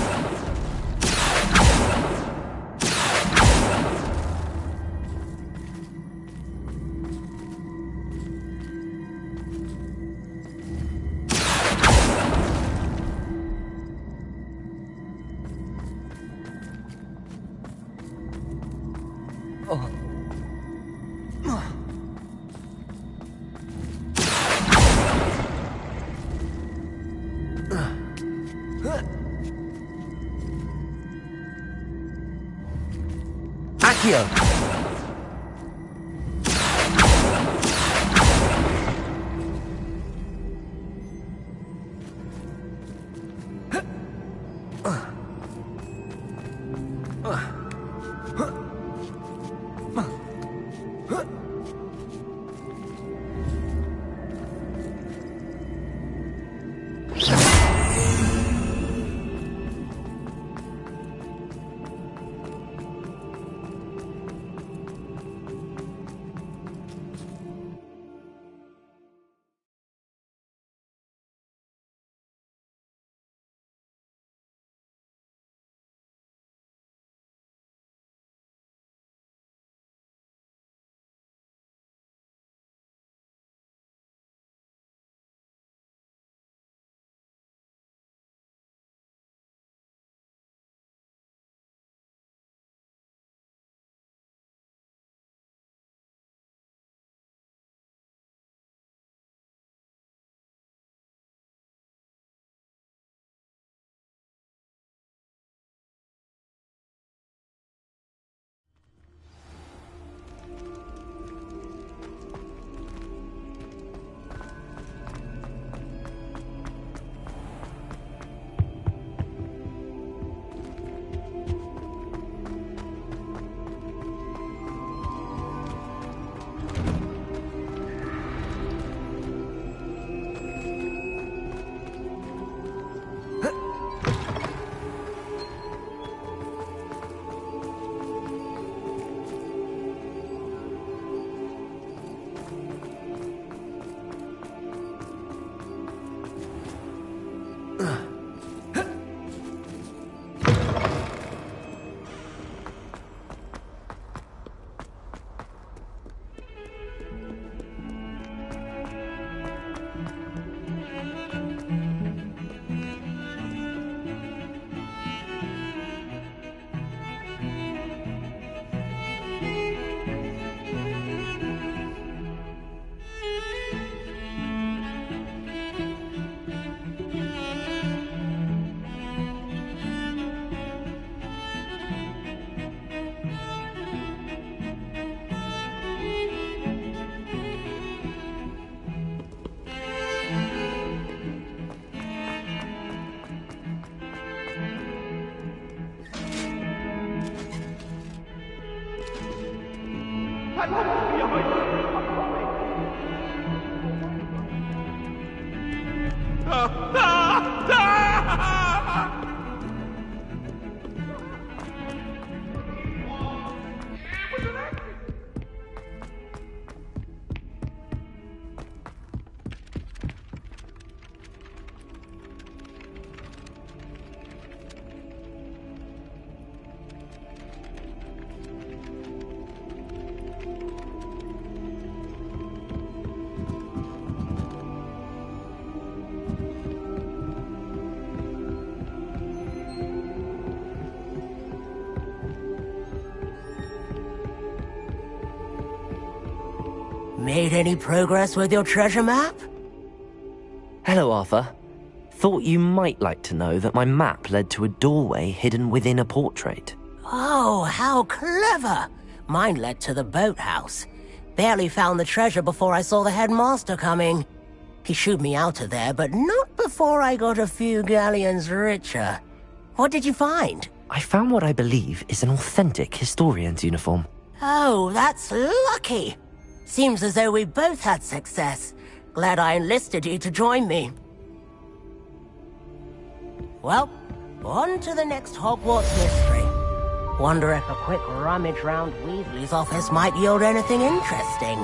Accio! Made any progress with your treasure map? Hello, Arthur. Thought you might like to know that my map led to a doorway hidden within a portrait. Oh, how clever! Mine led to the boathouse. Barely found the treasure before I saw the headmaster coming. He shooed me out of there, but not before I got a few galleons richer. What did you find? I found what I believe is an authentic historian's uniform. Oh, that's lucky. Seems as though we both had success. Glad I enlisted you to join me. Well, on to the next Hogwarts mystery. Wonder if a quick rummage round Weasley's office might yield anything interesting.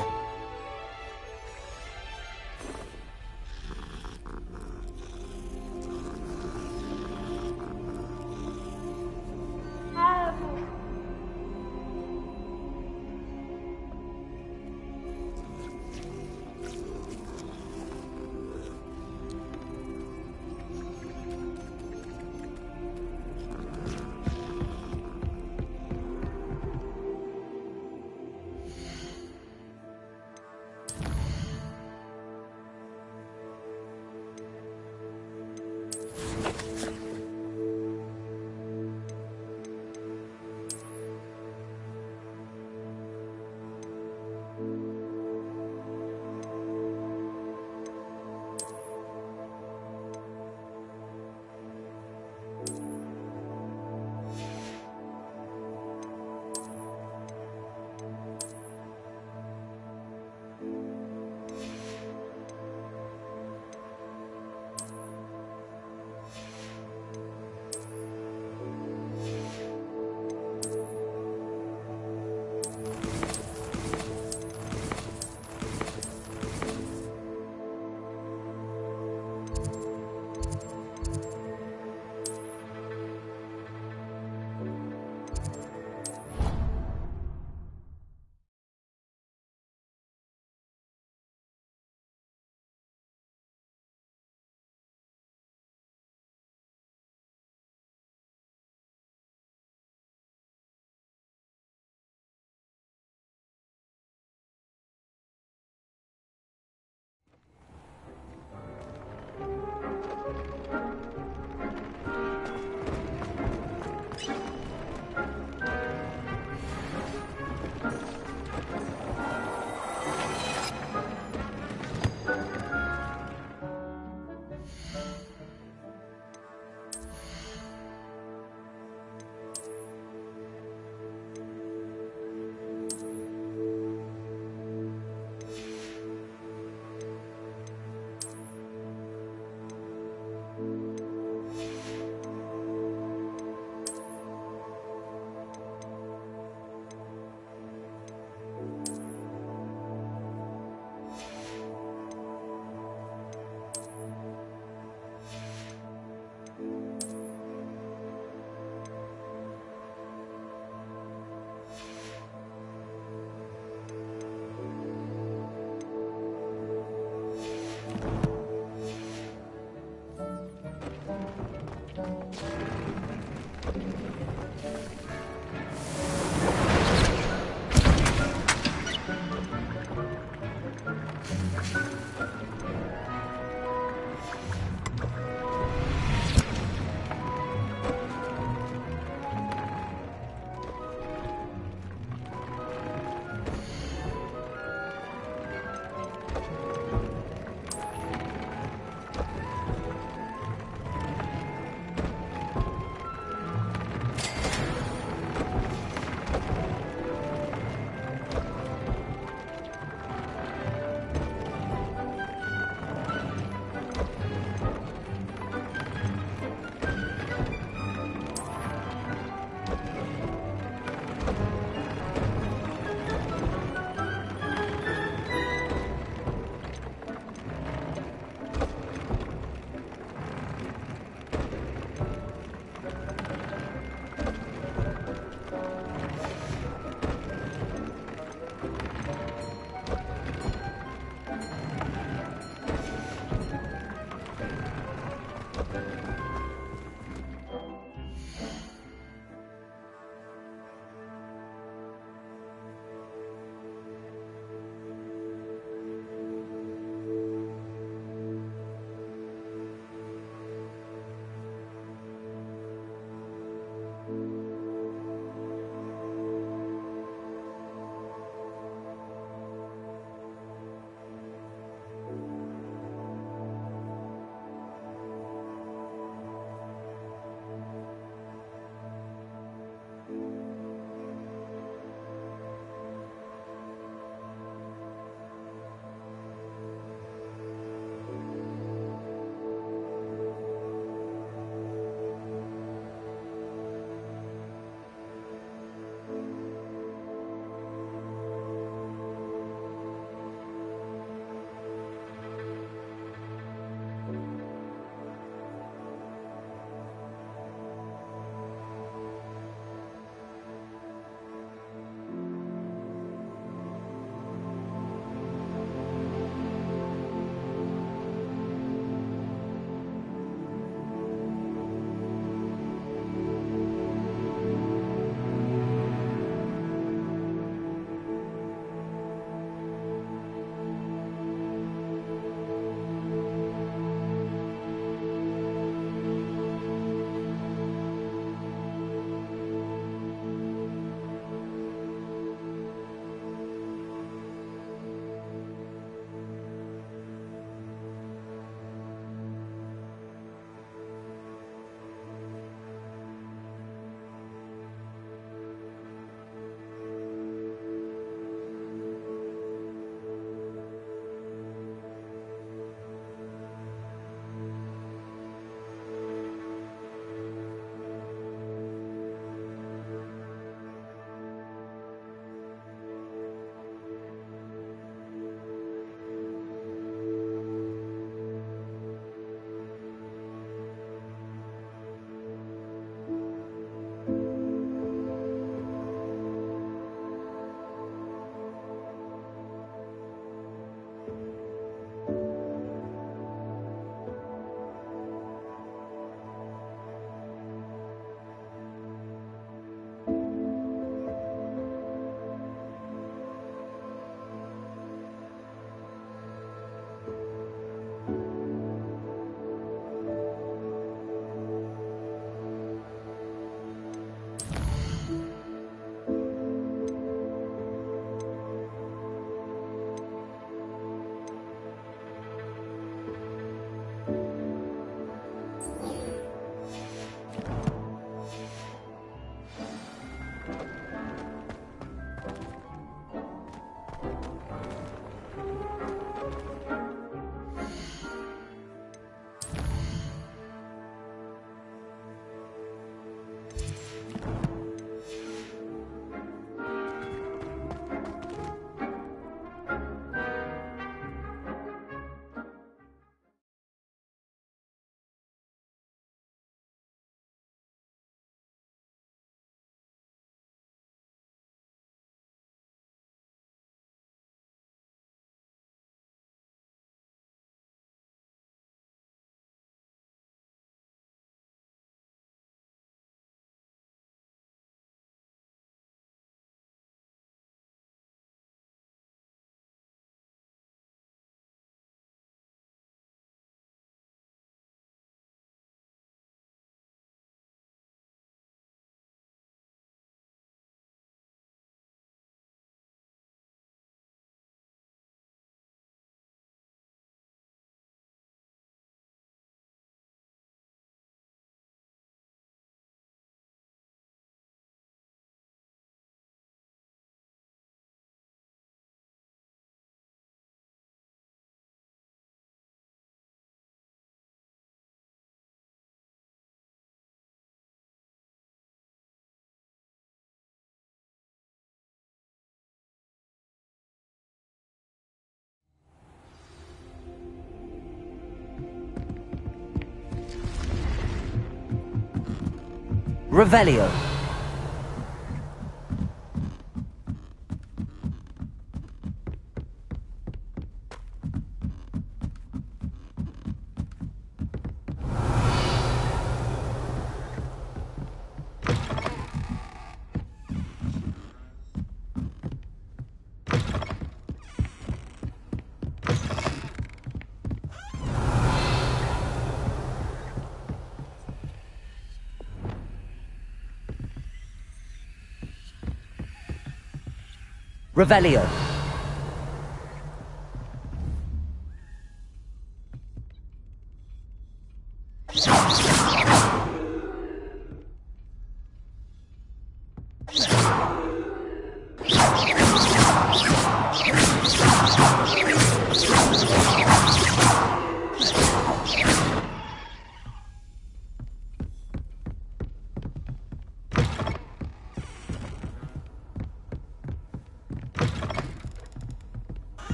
Revelio. Revelio.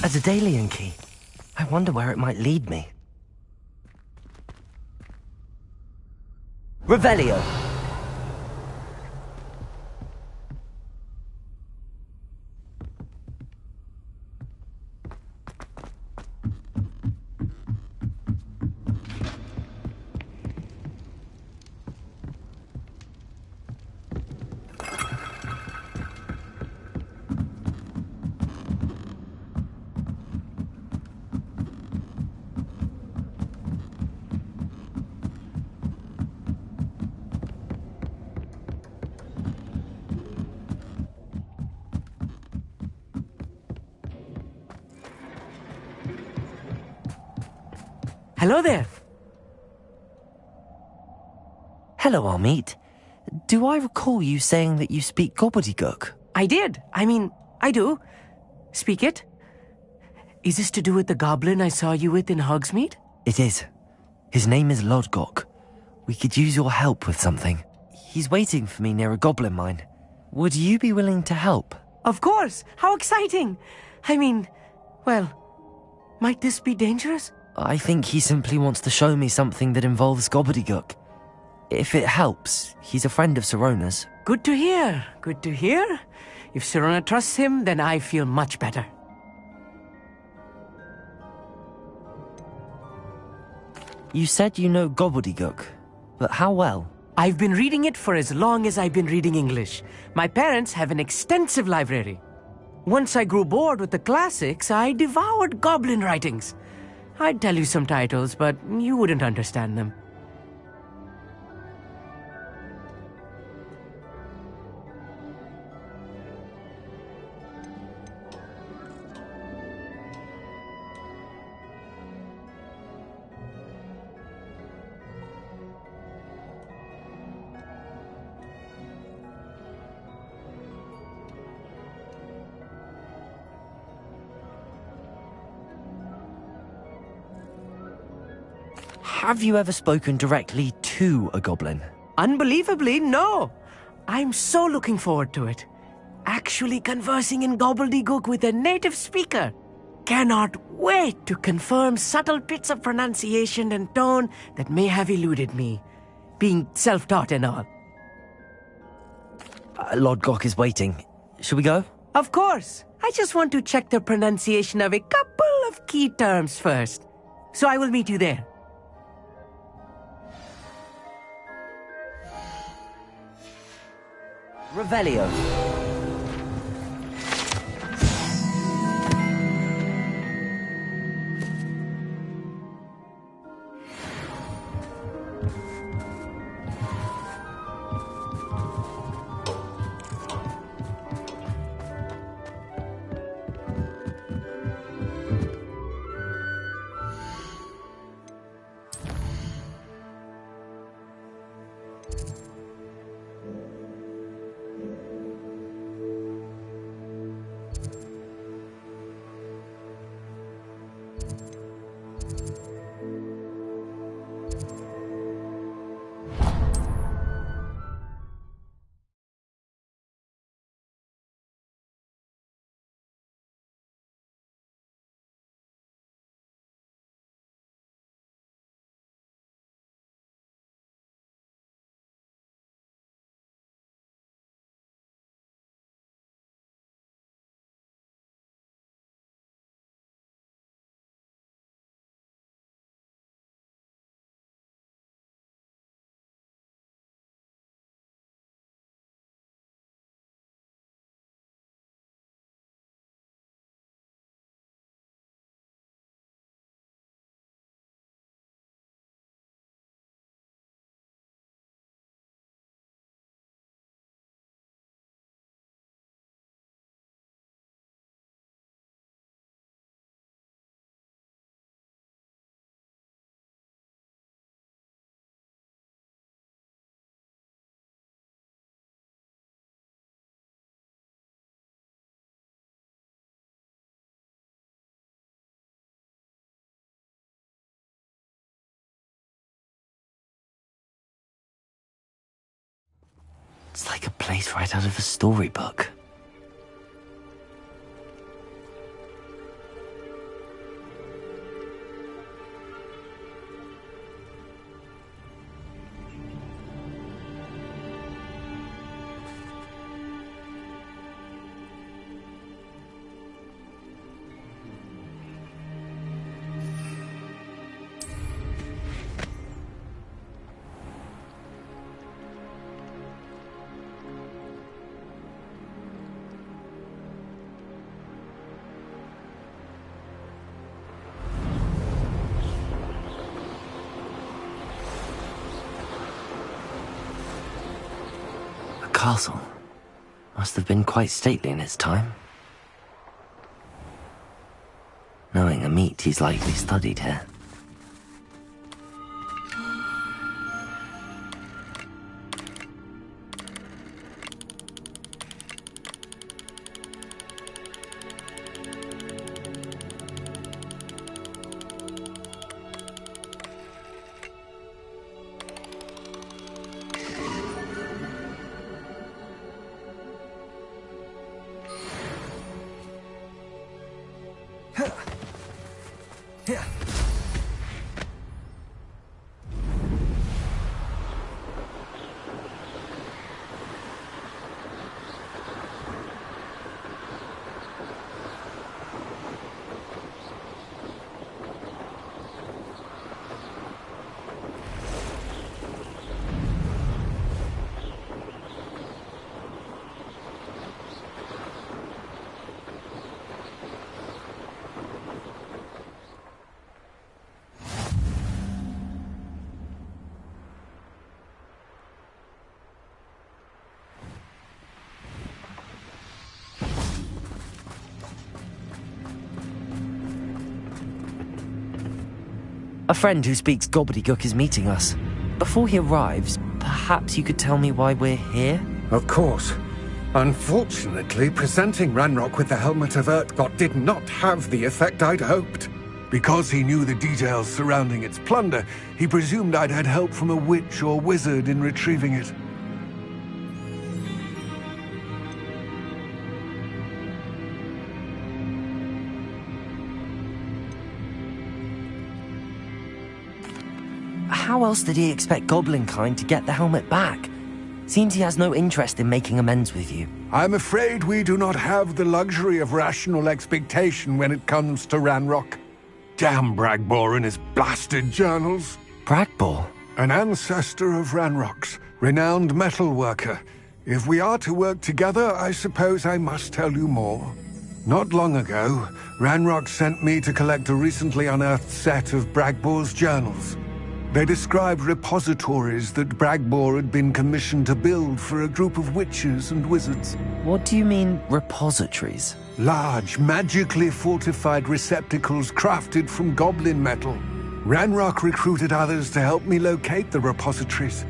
A Daedalian key. I wonder where it might lead me. Revelio. Hello there. Hello, Amit. Do I recall you saying that you speak gobbledygook? I did. I do. Speak it. Is this to do with the goblin I saw you with in Hogsmeade? It is. His name is Lodgok. We could use your help with something. He's waiting for me near a goblin mine. Would you be willing to help? Of course. How exciting. Well, might this be dangerous? I think he simply wants to show me something that involves gobbledygook. If it helps, he's a friend of Sirona's. Good to hear. Good to hear. If Sirona trusts him, then I feel much better. You said you know gobbledygook, but how well? I've been reading it for as long as I've been reading English. My parents have an extensive library. Once I grew bored with the classics, I devoured goblin writings. I'd tell you some titles, but you wouldn't understand them. Have you ever spoken directly to a goblin? Unbelievably, no. I'm so looking forward to it. Actually conversing in gobbledygook with a native speaker. Cannot wait to confirm subtle bits of pronunciation and tone that may have eluded me, being self-taught and all. Lodgok is waiting. Should we go? Of course. I just want to check the pronunciation of a couple of key terms first. So I will meet you there. Revelio. It's like a place right out of a storybook. Castle must have been quite stately in its time. Knowing Amit, he's likely studied here. A friend who speaks gobbledygook is meeting us. Before he arrives, perhaps you could tell me why we're here? Of course. Unfortunately, presenting Ranrock with the Helmet of Urtkot did not have the effect I'd hoped. Because he knew the details surrounding its plunder, he presumed I'd had help from a witch or wizard in retrieving it. How else did he expect Goblinkind to get the helmet back? Seems he has no interest in making amends with you. I'm afraid we do not have the luxury of rational expectation when it comes to Ranrock. Damn Bragbor and his blasted journals. Bragbor? An ancestor of Ranrock's, renowned metal worker. If we are to work together, I suppose I must tell you more. Not long ago, Ranrock sent me to collect a recently unearthed set of Bragbor's journals. They described repositories that Bragbor had been commissioned to build for a group of witches and wizards. What do you mean, repositories? Large, magically fortified receptacles crafted from goblin metal. Ranrock recruited others to help me locate the repositories.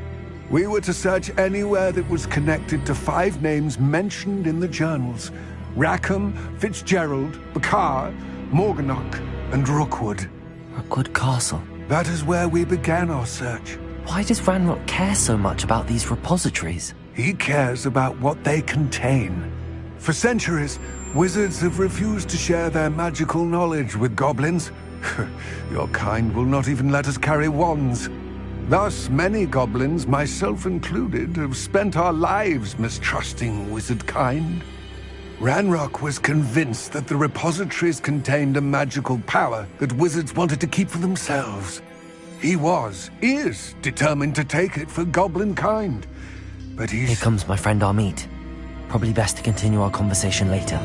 We were to search anywhere that was connected to 5 names mentioned in the journals: Rackham, Fitzgerald, Bakar, Morganach, and Rookwood. Rookwood Castle. That is where we began our search. Why does Ranrock care so much about these repositories? He cares about what they contain. For centuries, wizards have refused to share their magical knowledge with goblins. Your kind will not even let us carry wands. Thus, many goblins, myself included, have spent our lives mistrusting wizard kind. Ranrock was convinced that the repositories contained a magical power that wizards wanted to keep for themselves. He is determined to take it for goblin kind. But he's... Here comes my friend Amit. Probably best to continue our conversation later.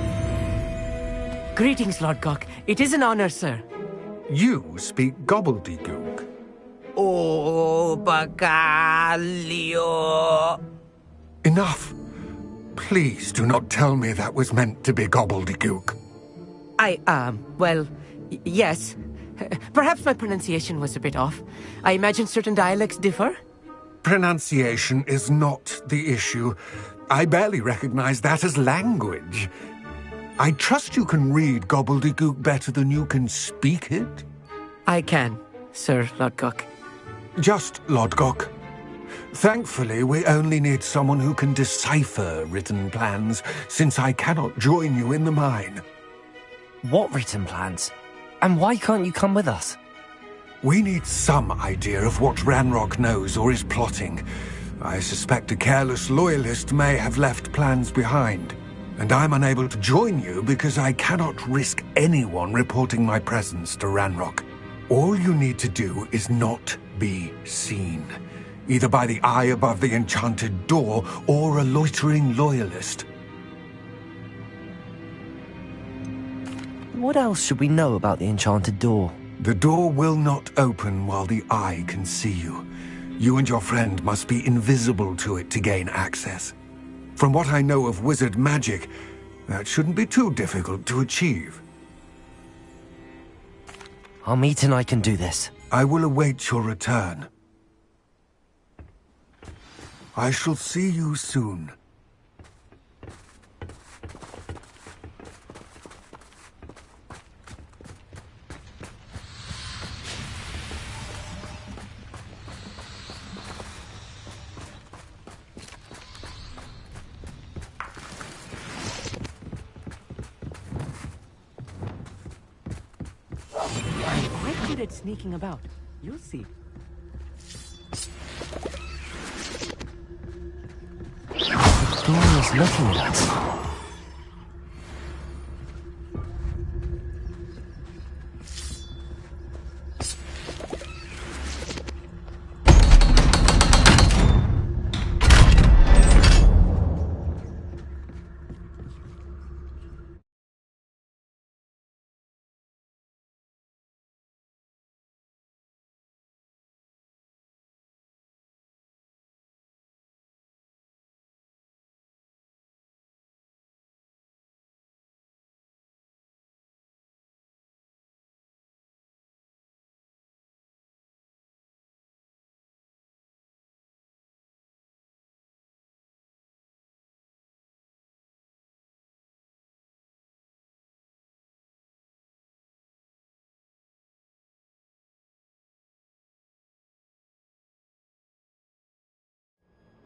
Greetings, Lord Gok. It is an honor, sir. You speak gobbledygook. Oh, Bacalio. Enough. Please do not tell me that was meant to be gobbledygook. Yes. Perhaps my pronunciation was a bit off. I imagine certain dialects differ? Pronunciation is not the issue. I barely recognize that as language. I trust you can read gobbledygook better than you can speak it? I can, Sir Lord Gok. Just Lord Gok. Thankfully, we only need someone who can decipher written plans, since I cannot join you in the mine. What written plans? And why can't you come with us? We need some idea of what Ranrock knows or is plotting. I suspect a careless loyalist may have left plans behind. And I'm unable to join you because I cannot risk anyone reporting my presence to Ranrock. All you need to do is not be seen, either by the eye above the enchanted door or a loitering loyalist. What else should we know about the enchanted door? The door will not open while the eye can see you. You and your friend must be invisible to it to gain access. From what I know of wizard magic, that shouldn't be too difficult to achieve. Amit and I can do this. I will await your return. I shall see you soon. Good at sneaking about. You'll see. The door is looking at us.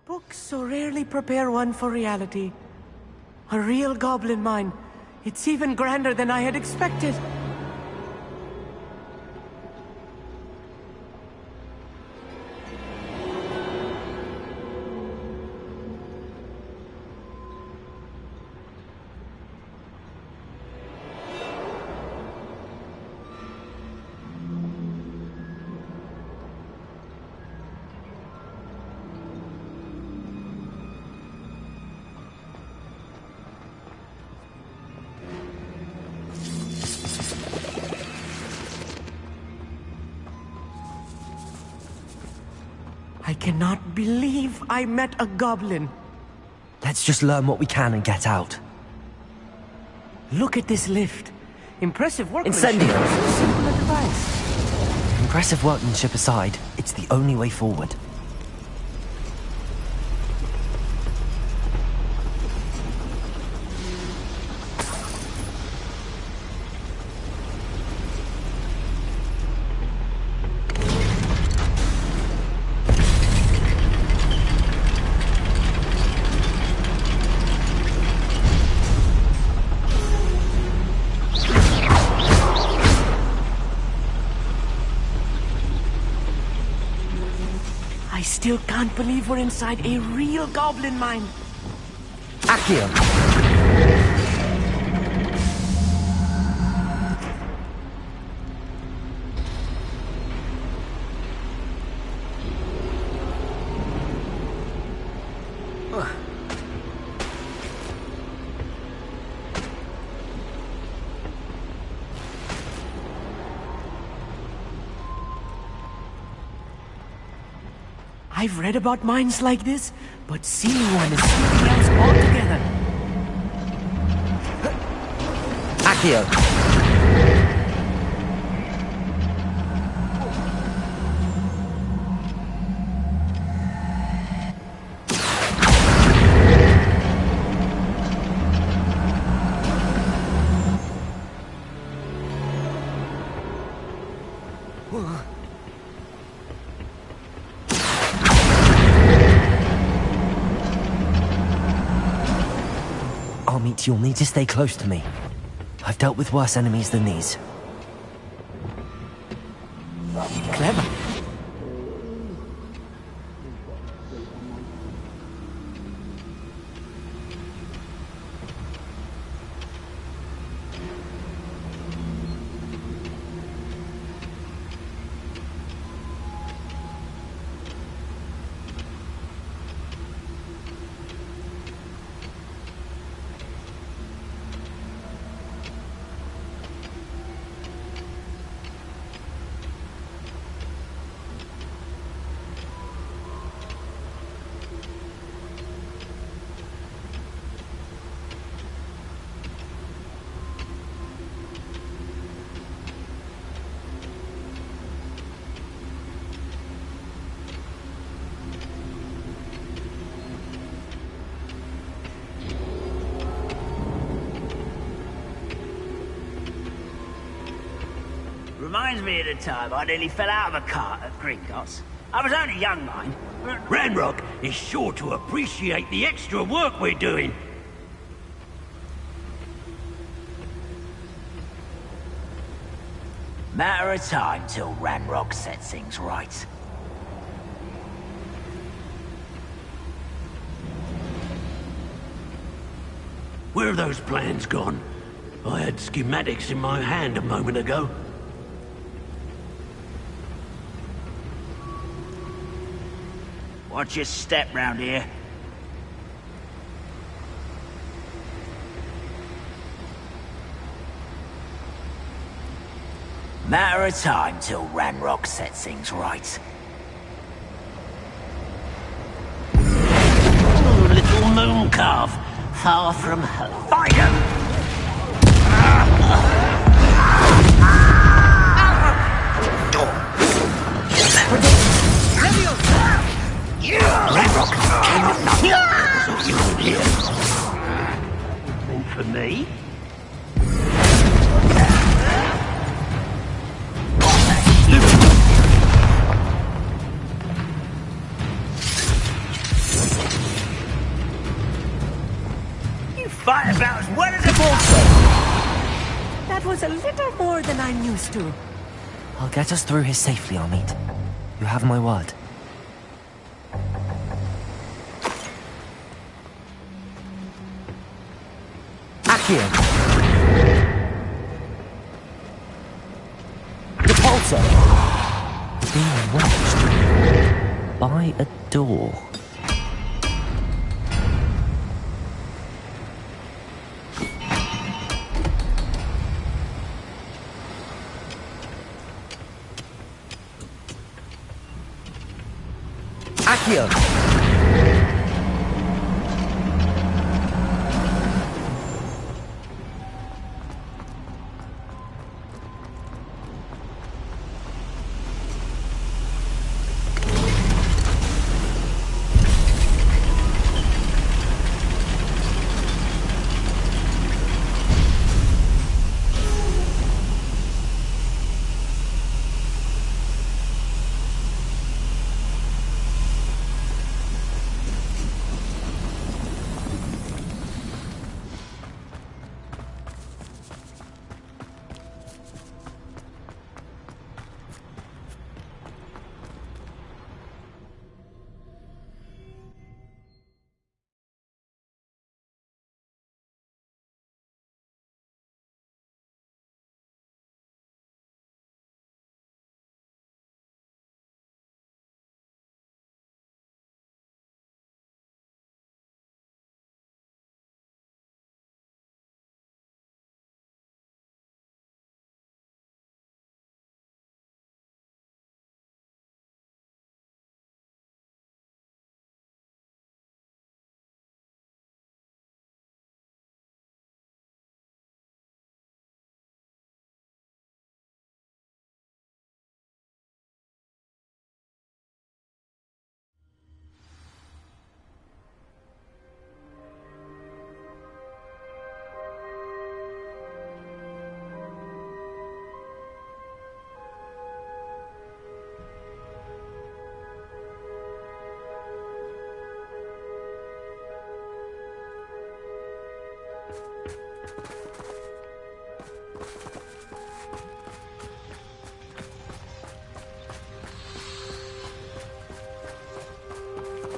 Books so rarely prepare one for reality. A real goblin mine. It's even grander than I had expected. I cannot believe I met a goblin. Let's just learn what we can and get out. Look at this lift. Impressive workmanship. Incendio! So simple a device. Impressive workmanship aside, it's the only way forward. I still can't believe we're inside a real goblin mine. Accio! I've read about mines like this, but seeing one is something else altogether. Accio! Amit, you'll need to stay close to me. I've dealt with worse enemies than these. Clever. Reminds me of the time I nearly fell out of a cart at Gringotts. I was only young, mind. Ranrock is sure to appreciate the extra work we're doing. Matter of time till Ranrock sets things right. Where have those plans gone? I had schematics in my hand a moment ago. Watch your step round here. Matter of time till Ranrock sets things right. Ooh, little moon calf, far from home. Fight him! Ranrock, so you can hear. And for me? You fight about as well as a bull. That was a little more than I'm used to. I'll get us through here safely, Amit. You have my word. Accio! Repulsor! Being watched by a door. Accio!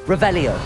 Revelio.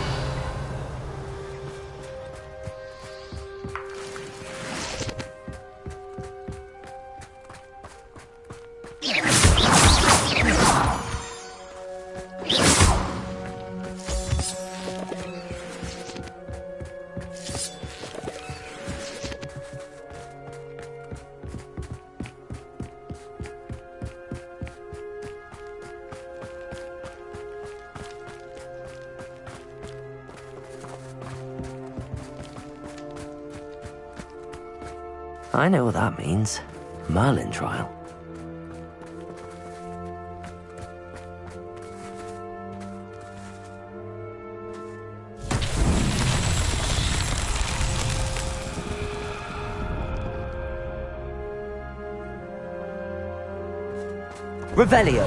I know what that means. Merlin trial. Revelio.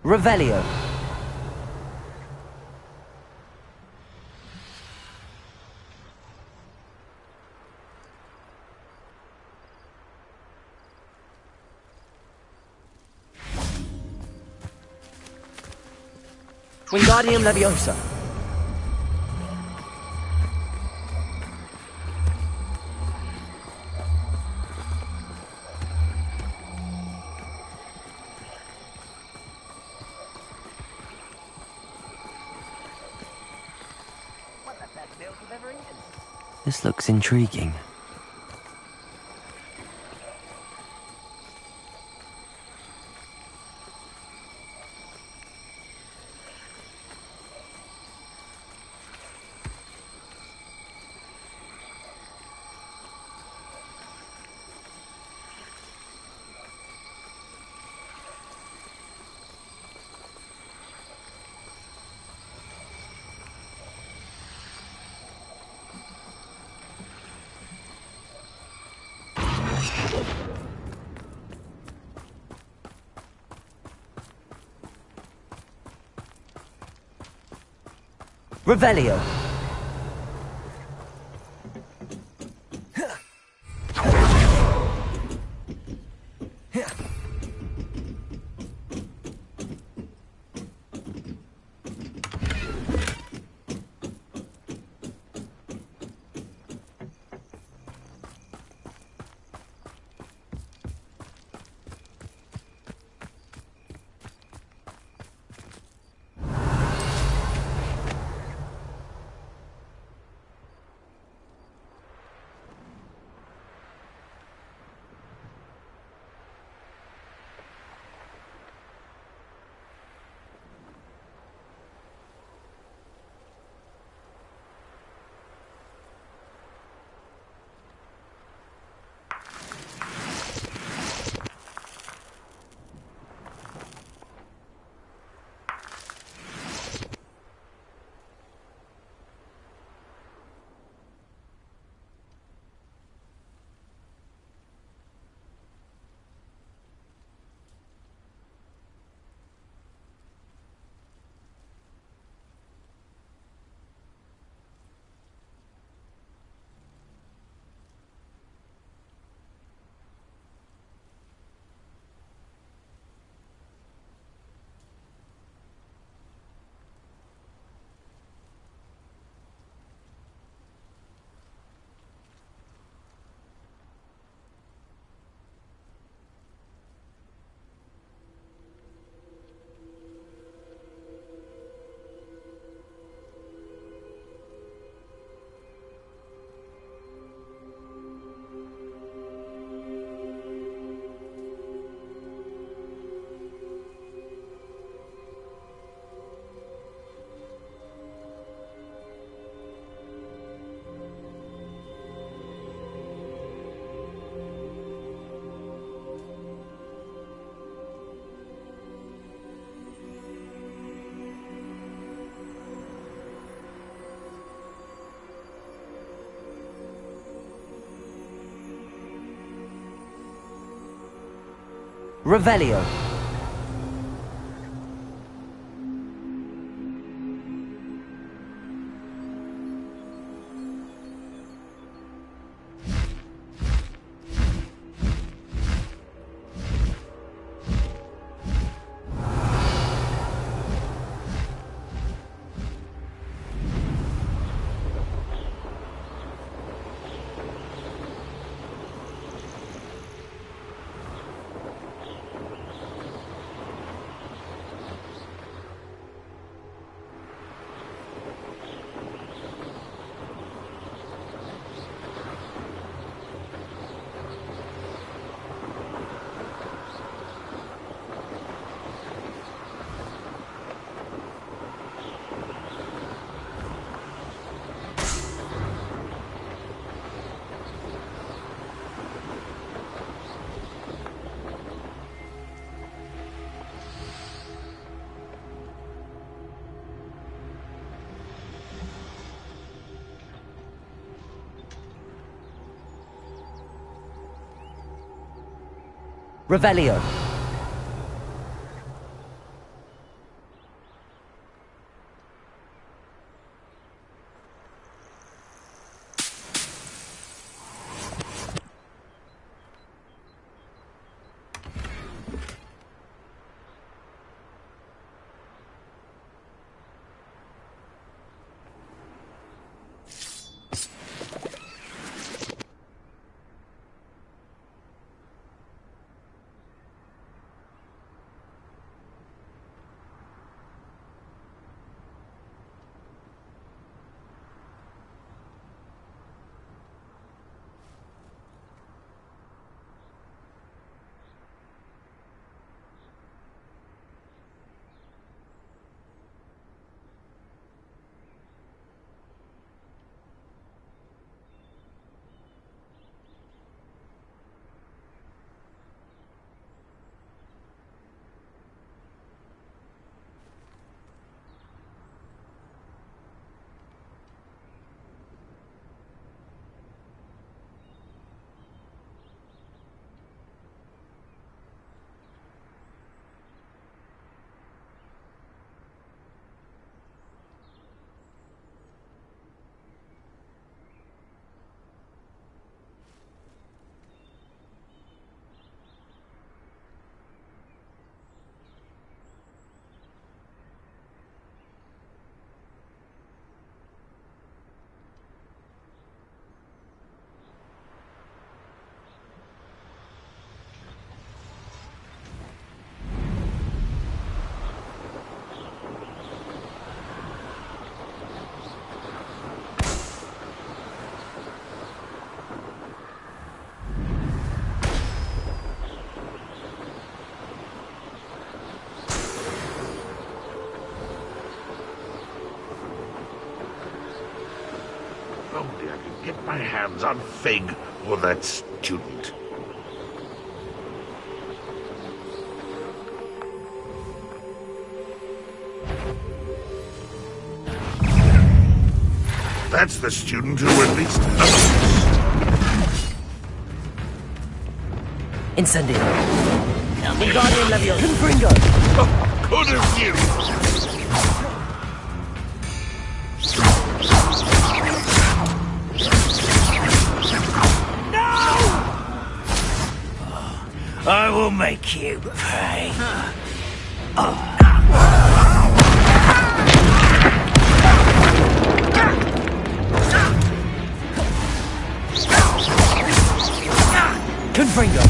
Revelio. Wingardium Leviosa. This looks intriguing. Revelio. Revelio. Revelio. Only I could get my hands on Fig or that student. That's the student who released us. Incendio. Wingardium Leviosa. Confringo. Oh, good of you. I will make you pay. Confringo.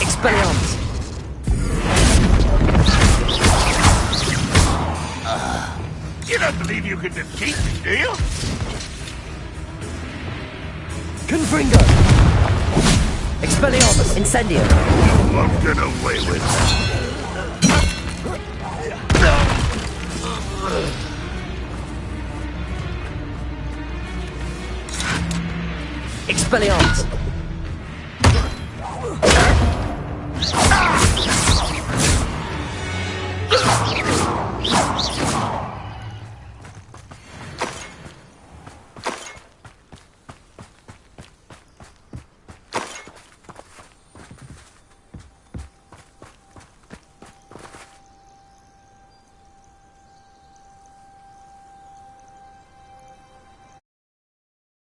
Expelliarmus. You don't believe you can defeat me, do you? Confringo. Expelliarmus. Incendio. You won't get away with that. Expelliarmus.